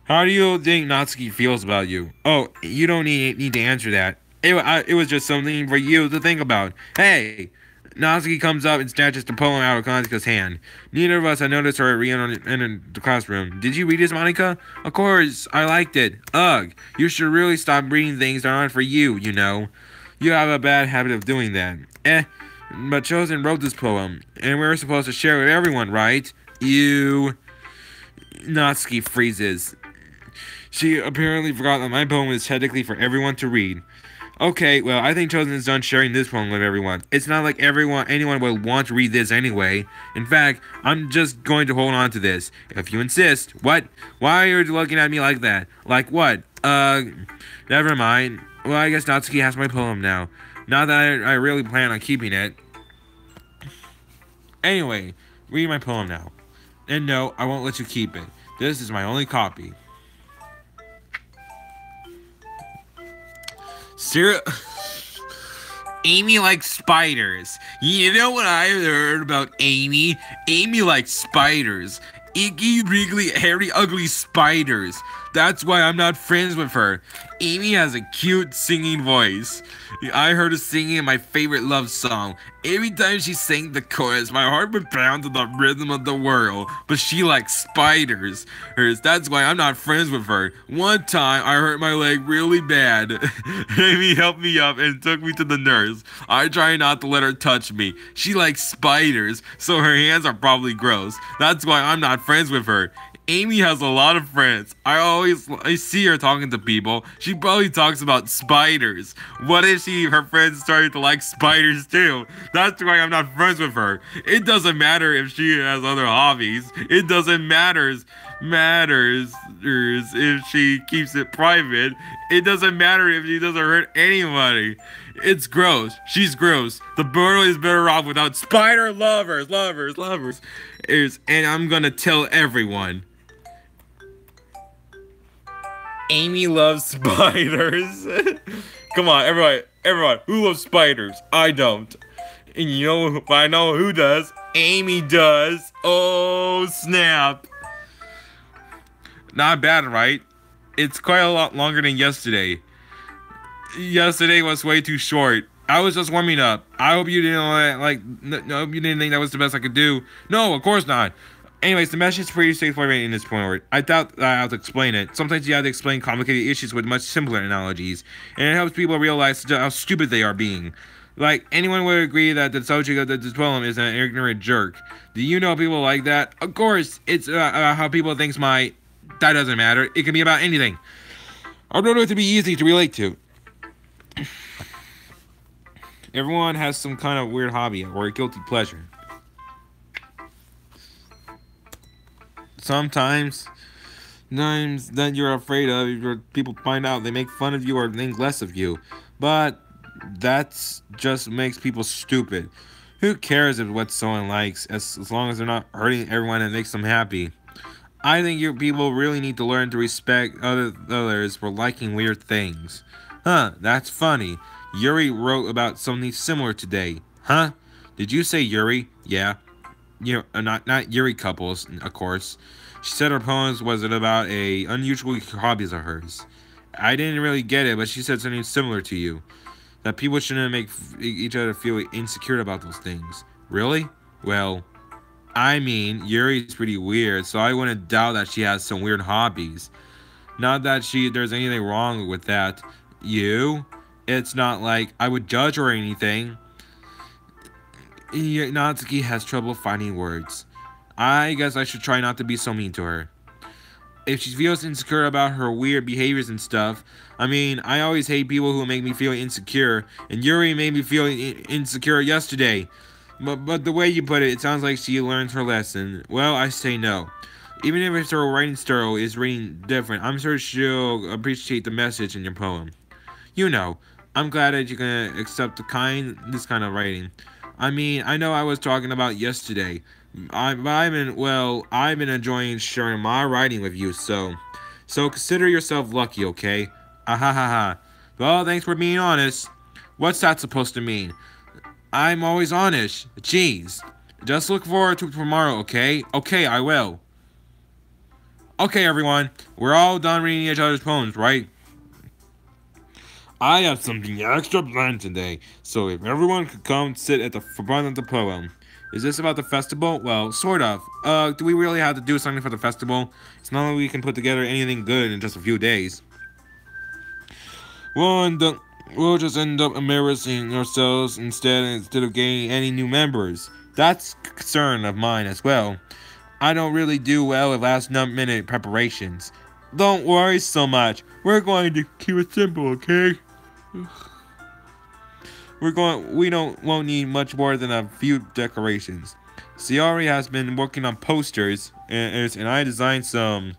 [SPEAKER 1] how do you think Natsuki feels about you? Oh, you don't need to answer that. It was just something for you to think about. Hey! Natsuki comes up and snatches the poem out of Monika's hand. Neither of us had noticed her re-entering the classroom. Did you read this, Monica? Of course, I liked it. Ugh, you should really stop reading things that aren't for you, you know. You have a bad habit of doing that. But Chosen wrote this poem, and we're supposed to share it with everyone, right? Natsuki freezes. She apparently forgot that my poem is technically for everyone to read. Okay, well, I think Chosen is done sharing this poem with everyone. It's not like anyone would want to read this anyway. In fact, I'm just going to hold on to this. If you insist. What? Why are you looking at me like that? Like what? Never mind. Well, I guess Natsuki has my poem now. Not that I really plan on keeping it. Anyway, read my poem now. And no, I won't let you keep it. This is my only copy. Amy likes spiders. You know what I've heard about Amy? Amy likes spiders.
[SPEAKER 3] Icky, wriggly, hairy, ugly spiders. That's why I'm not friends with her. Amy has a cute singing voice. I heard her singing my favorite love song. Every time she sang the chorus, my heart would pound to the rhythm of the world. But she likes spiders. That's why I'm not friends with her. One time, I hurt my leg really bad. Amy helped me up and took me to the nurse. I try not to let her touch me. She likes spiders, so her hands are probably gross. That's why I'm not friends with her. Amy has a lot of friends. I see her talking to people. She probably talks about spiders. What if her friends started to like spiders too? That's why I'm not friends with her. It doesn't matter if she has other hobbies. It doesn't matters if she keeps it private. It doesn't matter if she doesn't hurt anybody. It's gross. She's gross. The world is better off without spider lovers. And I'm gonna tell everyone. Amy loves spiders. Come on, everyone, who loves spiders? I don't. And you know, I know who does. Amy does. Oh, snap. Not bad, right? It's quite a lot longer than yesterday. Yesterday was way too short. I was just warming up. I hope you didn't hope you didn't think that was the best I could do. No, of course not. Anyways, the message is pretty straightforward in this point. I doubt that I have to explain it. Sometimes you have to explain complicated issues with much simpler analogies, and it helps people realize how stupid they are being. Like, anyone would agree that the subject of this poem is an ignorant jerk. Do you know people like that? Of course, it's how people think that doesn't matter. It can be about anything. I don't know it to be easy to relate to. Everyone has some kind of weird hobby or a guilty pleasure. Sometimes that you're afraid of, people find out, they make fun of you or think less of you. But that's just makes people stupid. Who cares if what someone likes, as long as they're not hurting everyone and makes them happy? I think people really need to learn to respect others for liking weird things. Huh, that's funny. Yuri wrote about something similar today. Huh? Did you say Yuri? Yeah. You know, not Yuri couples, of course. She said her poems wasn't about unusual hobbies of hers. I didn't really get it, but she said something similar to you. That people shouldn't make each other feel insecure about those things. Really? Well, I mean, Yuri's pretty weird, so I wouldn't doubt that she has some weird hobbies. Not that there's anything wrong with that. It's not like I would judge her or anything. Natsuki has trouble finding words. I guess I should try not to be so mean to her. If she feels insecure about her weird behaviors and stuff, I mean, I always hate people who make me feel insecure, and Yuri made me feel insecure yesterday. But the way you put it, it sounds like she learned her lesson. Well, I say no. Even if her writing style is reading different, I'm sure she'll appreciate the message in your poem. You know, I'm glad that you can accept this kind of writing. I mean, I know I was talking about yesterday. I've been enjoying sharing my writing with you, so consider yourself lucky, okay? Ah ha ha ha. Well, thanks for being honest. What's that supposed to mean? I'm always honest. Jeez. Just look forward to tomorrow, okay? Okay, I will. Okay, everyone. We're all done reading each other's poems, right? I have something extra planned today, so if everyone could come sit at the front of the poem. Is this about the festival? Well, sort of. Do we really have to do something for the festival? It's not like we can put together anything good in just a few days. We'll just end up embarrassing ourselves instead of gaining any new members. That's a concern of mine as well. I don't really do well with last-minute preparations. Don't worry so much. We're going to keep it simple, okay? Won't need much more than a few decorations. Sayori has been working on posters, and I designed some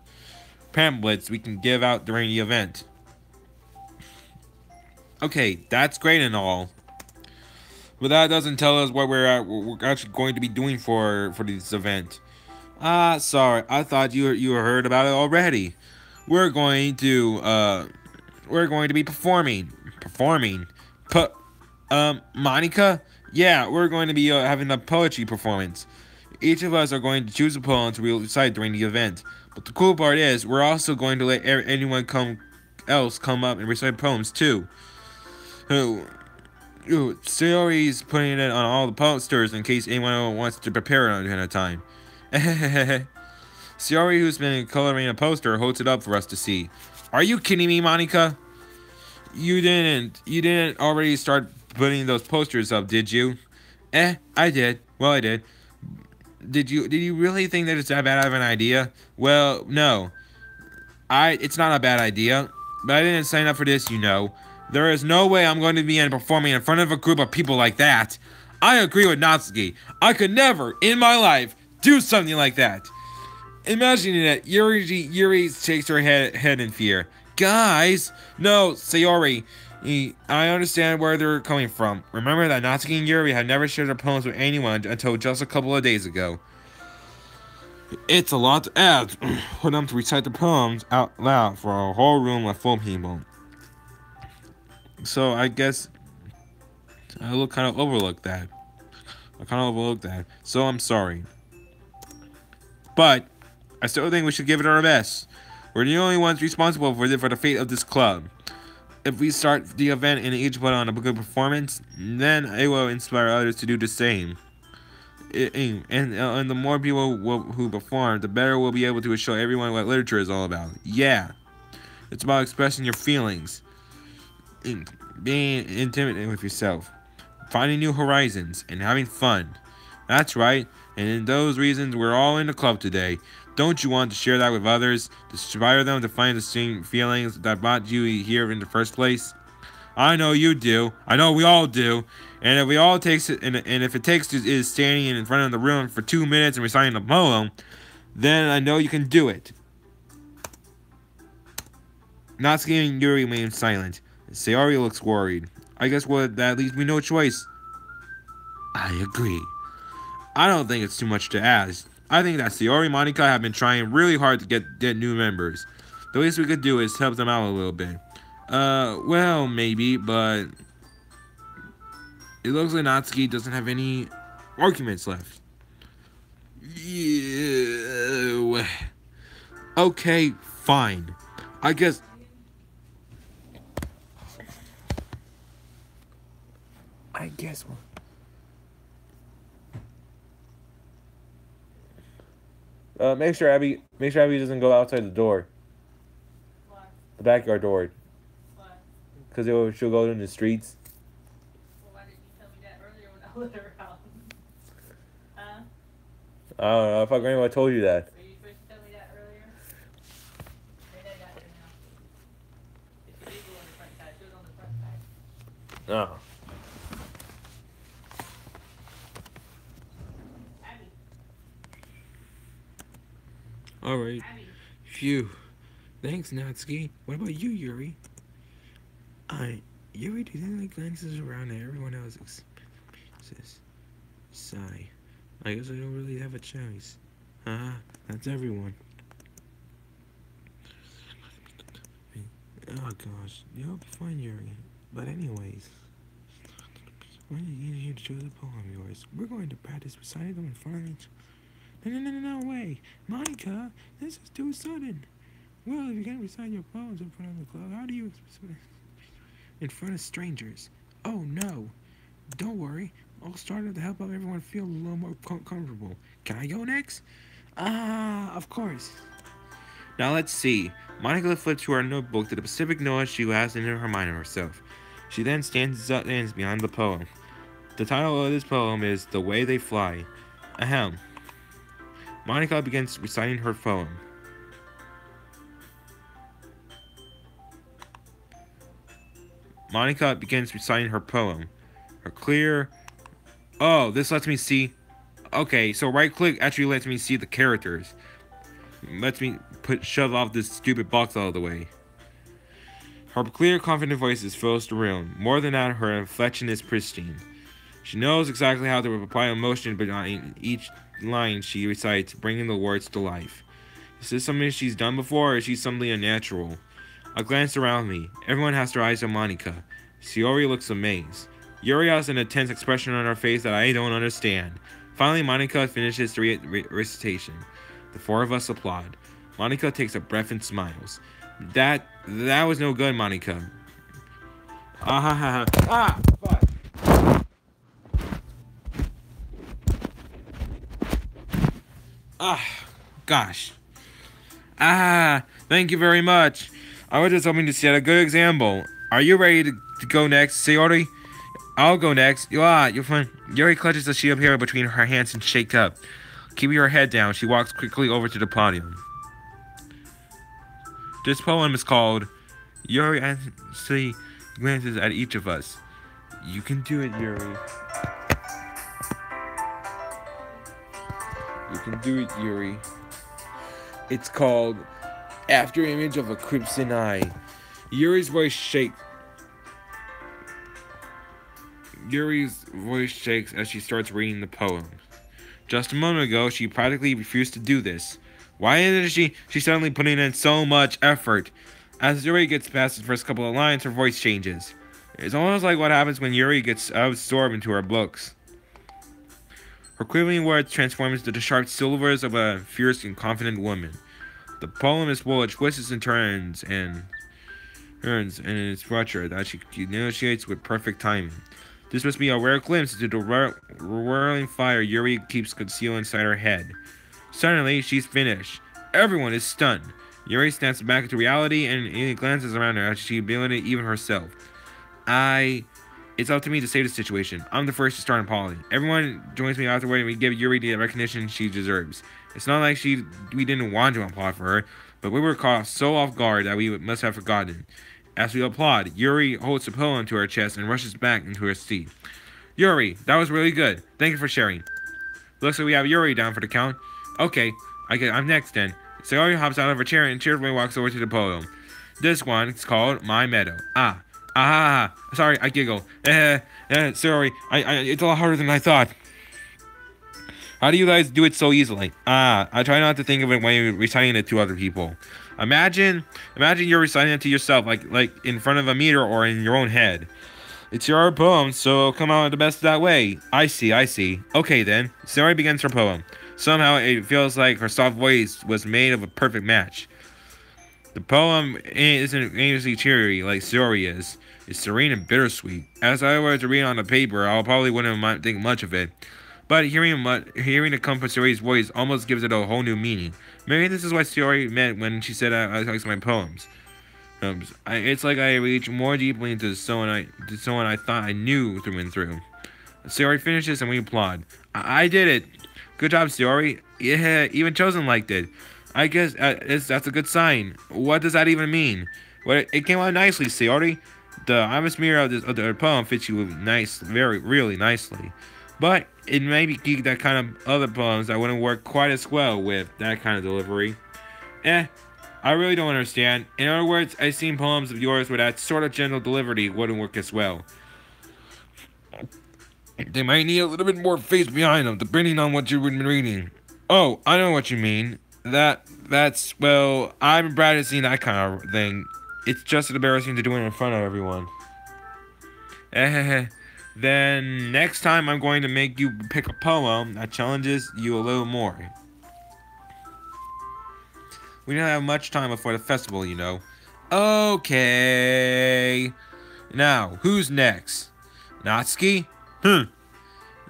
[SPEAKER 3] pamphlets we can give out during the event. Okay, that's great and all, but that doesn't tell us what we're actually going to be doing for this event. Sorry, I thought you heard about it already. We're going to be performing. Monica? Yeah, we're going to be having a poetry performance.
[SPEAKER 1] Each of us are going to choose a poem to recite during the event. But the cool part is, we're also going to let anyone else come up and recite poems too. Sayori's putting it on all the posters in case anyone wants to prepare it ahead of time. Sayori, who's been coloring a poster, holds it up for us to see. Are you kidding me, Monica? You didn't already start putting those posters up, did you? I did. Well, I did. Did you really think that it's that bad of an idea? Well, no. It's not a bad idea, but I didn't sign up for this, you know. There is no way I'm going to be performing in front of a group of people like that. I agree with Natsuki. I could never, in my life, do something like that. Imagining it, Yuri shakes her head in fear. Guys! No, Sayori. I understand where they're coming from. Remember that Natsuki and Yuri had never shared their poems with anyone until just a couple of days ago. It's a lot to ask for them to recite the poems out loud for a whole room full of people. So I guess I kind of overlooked that. So I'm sorry. But I still think we should give it our best. We're the only ones responsible for the fate of this club. If we start the event and each put on a good performance, then it will inspire others to do the same. And the more people who perform, the better we'll be able to show everyone what literature is all about. Yeah, it's about expressing your feelings, being intimate with yourself, finding new horizons, and having fun. That's right, and in those reasons, we're all in the club today. Don't you want to share that with others, to inspire them to find the same feelings that brought you here in the first place? I know you do. I know we all do. And if we all takes it, and if it takes is standing in front of the room for 2 minutes and reciting a poem, then I know you can do it. Natsuki and Yuri remain silent. Sayori looks worried. I guess that leaves me no choice. I agree. I don't think it's too much to ask. I think that Sayori and Monica have been trying really hard to get new members. The least we could do is help them out a little bit. Well, maybe, but it looks like Natsuki doesn't have any arguments left. Yeah. Okay, fine. I guess. Make sure Abby doesn't go outside the door.
[SPEAKER 2] Why?
[SPEAKER 1] The backyard door.
[SPEAKER 2] Why?
[SPEAKER 1] Because she'll go in the streets.
[SPEAKER 2] Well, why didn't you tell me that earlier when I let her out? Huh?
[SPEAKER 1] I don't know. I thought Grandma told you that.
[SPEAKER 2] Were you supposed to tell me that earlier? Maybe I got her now. If she did go on the front side, she was on the front side.
[SPEAKER 1] Oh.
[SPEAKER 2] Abby.
[SPEAKER 1] Alright.
[SPEAKER 2] Abby.
[SPEAKER 1] Phew. Thanks, Natsuki. What about you, Yuri? Yuri didn't glances around at everyone else. Says, sigh. I guess I don't really have a choice. That's everyone. Oh gosh, you'll be fine, Yuri. But anyways, we're here to choose a poem of yours. We're going to practice reciting them in front of each. No way, Monica, this is too sudden. Well, if you can't recite your poems in front of the club, how do you in front of strangers? Oh no, don't worry. I'll start to help out everyone feel a little more comfortable. Can I go next? Of course. Now let's see. Monica flipped to her notebook to the specific note she has in her mind of herself. She then stands behind the poem. The title of this poem is The Way They Fly. Ahem. Monica begins reciting her poem. Monica begins reciting her poem. Her clear... Oh, this lets me see... Okay, so right click actually lets me see the characters. Lets me shove off this stupid box out of the way. Her clear, confident voice fills the room. More than that, her inflection is pristine. She knows exactly how to apply emotion behind each line she recites, bringing the words to life. Is this something she's done before, or is she something unnatural? I glance around me. Everyone has their eyes on Monica. Sayori looks amazed. Yuri has an intense expression on her face that I don't understand. Finally, Monica finishes the recitation. The four of us applaud. Monica takes a breath and smiles. That was no good, Monica. Ah ha ha ha. Ah! Fuck. Ah, gosh. Ah, thank you very much. I was just hoping to set a good example. Are you ready to go next, Sayori? I'll go next. You're fine. Yuri clutches a sheet of hair between her hands and shakes up. Keeping her head down, she walks quickly over to the podium. This poem is called Yuri anxiously glances at each of us. You can do it, Yuri. You can do it, Yuri. It's called After Image of a Crimson Eye. Yuri's voice shakes. Yuri's voice shakes as she starts reading the poem. Just a moment ago, she practically refused to do this. Why is she suddenly putting in so much effort? As Yuri gets past the first couple of lines, her voice changes. It's almost like what happens when Yuri gets absorbed into her books. Her quivering words transform into the sharp silvers of a fierce and confident woman. The poem is full of twists and turns and its structure that she negotiates with perfect timing. This must be a rare glimpse into the whirling fire Yuri keeps concealed inside her head. Suddenly, she's finished. Everyone is stunned. Yuri snaps back into reality and glances around her as she abandoned it even herself. It's up to me to save the situation. I'm the first to start apologizing. Everyone joins me afterward and we give Yuri the recognition she deserves. It's not like we didn't want to applaud for her, but we were caught so off guard that we must have forgotten. As we applaud, Yuri holds the poem to her chest and rushes back into her seat. Yuri, that was really good. Thank you for sharing. Looks like we have Yuri down for the count. Okay, I'm next then. Sayori hops out of her chair and cheerfully walks over to the poem. This one is called My Meadow. Sorry, I giggle. Sorry, it's a lot harder than I thought. How do you guys do it so easily? I try not to think of it when you're reciting it to other people. Imagine you're reciting it to yourself, like in front of a mirror or in your own head. It's your poem, so come out the best that way. I see. Okay then. Sayori begins her poem. Somehow it feels like her soft voice was made of a perfect match. The poem isn't aimlessly cheery like Sayori is. It's serene and bittersweet. As I were to read on the paper, I probably wouldn't think much of it. But hearing it come from Sayori's voice almost gives it a whole new meaning. Maybe this is what Sayori meant when she said I like my poems. It's like I reach more deeply into someone I thought I knew through and through. Sayori finishes and we applaud. I did it. Good job, Sayori. Yeah, even Chosen liked it. I guess that's a good sign. What does that even mean? Well, it came out nicely, Sayori. The atmosphere of the poem fits you really nicely. But it may be that kind of other poems that wouldn't work quite as well with that kind of delivery. I really don't understand. In other words, I've seen poems of yours where that sort of gentle delivery wouldn't work as well. They might need a little bit more face behind them, depending on what you've been reading. Oh, I know what you mean. Well, I've been practicing that kind of thing. It's just embarrassing to do it in front of everyone. Then next time I'm going to make you pick a poem that challenges you a little more. We don't have much time before the festival, you know. Okay. Now, who's next? Natsuki?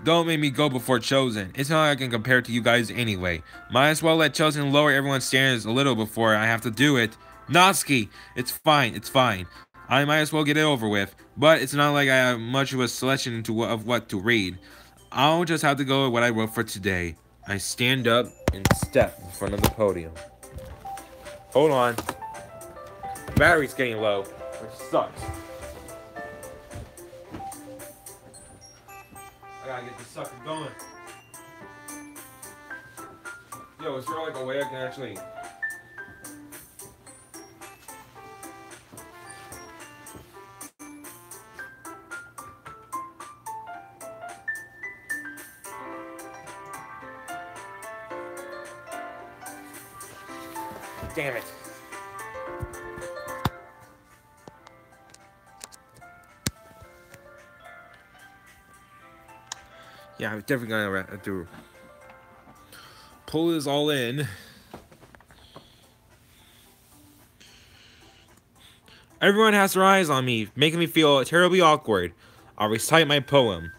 [SPEAKER 1] Don't make me go before Chosen. It's not like I can compare to you guys anyway. Might as well let Chosen lower everyone's standards a little before I have to do it. Natsuki! It's fine. I might as well get it over with. But it's not like I have much of a selection of what to read. I'll just have to go with what I wrote for today. I stand up and step in front of the podium. Hold on. Battery's getting low, which sucks. I gotta get this sucker going. Yo, is there like a way I can actually... Damn it.
[SPEAKER 3] Yeah, I'm definitely gonna have to
[SPEAKER 1] Pull this all in. Everyone has their eyes on me, making me feel terribly awkward. I'll recite my poem.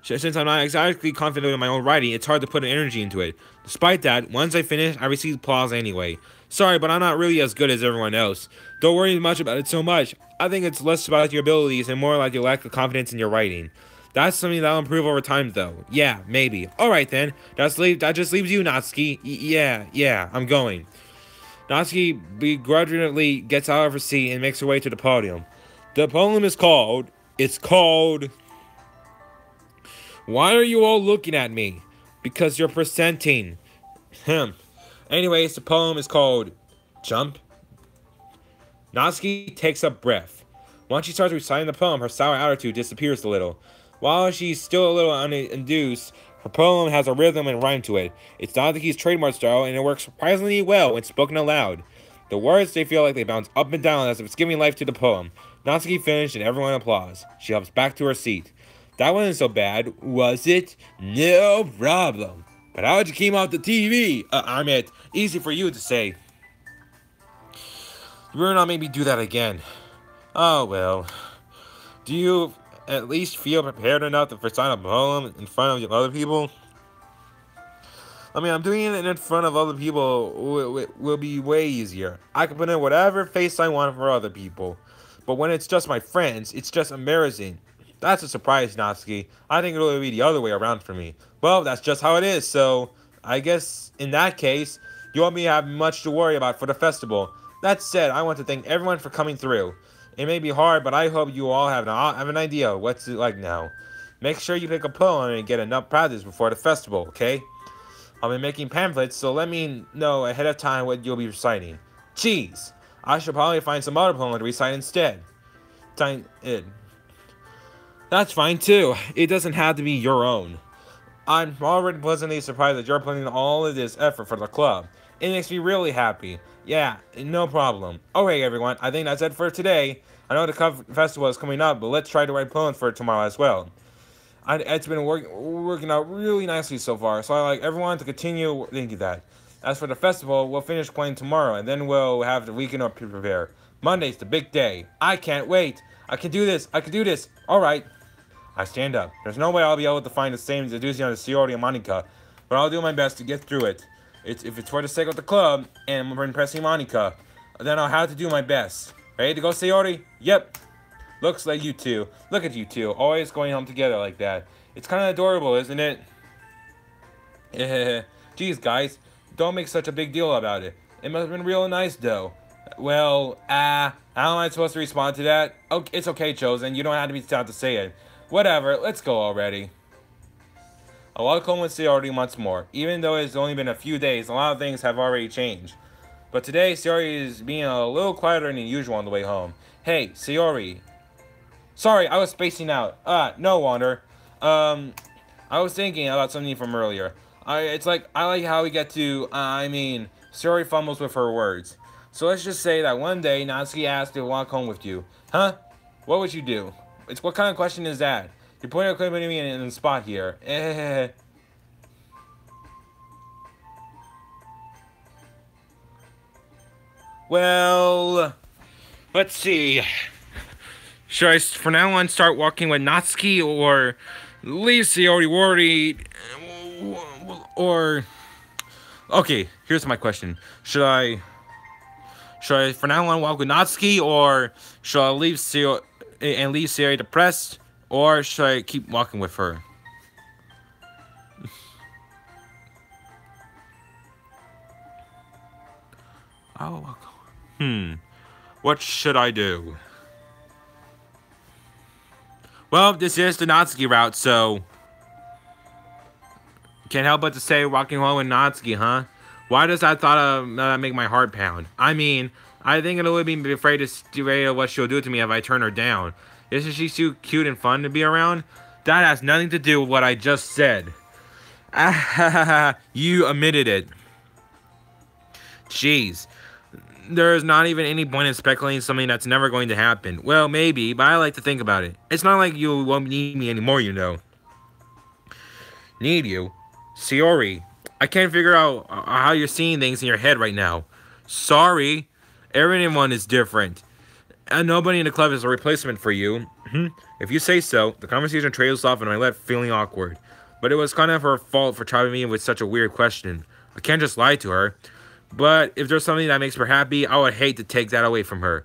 [SPEAKER 1] Since I'm not exactly confident in my own writing, it's hard to put an energy into it. Despite that, once I finish, I receive applause anyway. Sorry, but I'm not really as good as everyone else. Don't worry much about it so much. I think it's less about your abilities and more like your lack of confidence in your writing. That's something that'll improve over time, though. Yeah, maybe. Alright then. That just leaves you, Natsuki. Yeah, I'm going. Natsuki begrudgingly gets out of her seat and makes her way to the podium. The poem is called... It's called... Why are you all looking at me? Because you're presenting. Anyways, the poem is called... Jump. Natsuki takes a breath. Once she starts reciting the poem, her sour attitude disappears a little. While she's still a little uninduced, her poem has a rhythm and rhyme to it. It's Natsuki's trademark style, and it works surprisingly well when spoken aloud. The words, they feel like they bounce up and down as if it's giving life to the poem. Natsuki finished, and everyone applauds. She hops back to her seat. That wasn't so bad, was it? No problem. But how'd you keep off the TV? I meant, easy for you to say. You better not make me do that again. Oh well. Do you at least feel prepared enough to recite a poem in front of other people? I mean, I'm doing it in front of other people will be way easier. I can put in whatever face I want for other people. But when it's just my friends, it's just embarrassing. That's a surprise, Natsuki. I think it'll be the other way around for me. Well, that's just how it is, so I guess in that case, you won't be having much to worry about for the festival. That said, I want to thank everyone for coming through. It may be hard, but I hope you all have an idea of what's it like now. Make sure you pick a poem and get enough practice before the festival, okay? I'll be making pamphlets, so let me know ahead of time what you'll be reciting. Jeez, I should probably find some other poem to recite instead. That's fine too. It doesn't have to be your own. I'm already pleasantly surprised that you're putting in all of this effort for the club. It makes me really happy. Yeah, no problem. Okay, everyone, I think that's it for today. I know the festival is coming up, but let's try to write poems for tomorrow as well. It's been working out really nicely so far, so I like everyone to continue thinking that. As for the festival, we'll finish playing tomorrow, and then we'll have the weekend to prepare. Monday's the big day. I can't wait. I can do this. Alright. I stand up. There's no way I'll be able to find the same Zaduzi on the Shiori and Monica, but I'll do my best to get through it. If it's for the sake of the club, and I'm impressing Monica, then I'll have to do my best. Ready to go, Shiori? Yep. Looks like you two. Look at you two, always going home together like that. It's kind of adorable, isn't it? Geez, guys, don't make such a big deal about it. It must have been real nice, though. Well, how am I supposed to respond to that? Okay, it's okay, Chosen. You don't have to be sad to say it. Whatever, let's go already. I welcome with Shiori once more. Even though it's only been a few days, a lot of things have already changed. But today, Shiori is being a little quieter than usual on the way home. Hey, Shiori. Sorry, I was spacing out. No wonder. I was thinking about something from earlier. I like how we get to, Shiori fumbles with her words. So let's just say that one day, Natsuki asked to walk home with you. Huh? What would you do? What kind of question is that? You're putting me in the spot here. Well, let's see. Should I, for now on, start walking with Natsuki, or leave Shiori worried, or... Okay, here's my question. Should I for now on walk with Natsuki, or should I leave Shiori depressed, or should I keep walking with her? What should I do? Well, this is the Natsuki route, so... Can't help but to say walking home with Natsuki, huh? Why does that thought make my heart pound? I mean, I think it'll be afraid of what she'll do to me if I turn her down. Isn't she too cute and fun to be around? That has nothing to do with what I just said. You admitted it. Jeez. There's not even any point in speculating something that's never going to happen. Well, maybe, but I like to think about it. It's not like you won't need me anymore, you know.
[SPEAKER 3] Need you? Sayori, I can't figure out how you're seeing things in your head right now. Sorry. Everyone is different. And nobody in the club is a replacement for you. If you say so. The conversation trails off and I left feeling awkward. But it was kind of her fault for troubling me with such a weird question. I can't just lie to her. But if there's something that makes her happy, I would hate to take that away from her.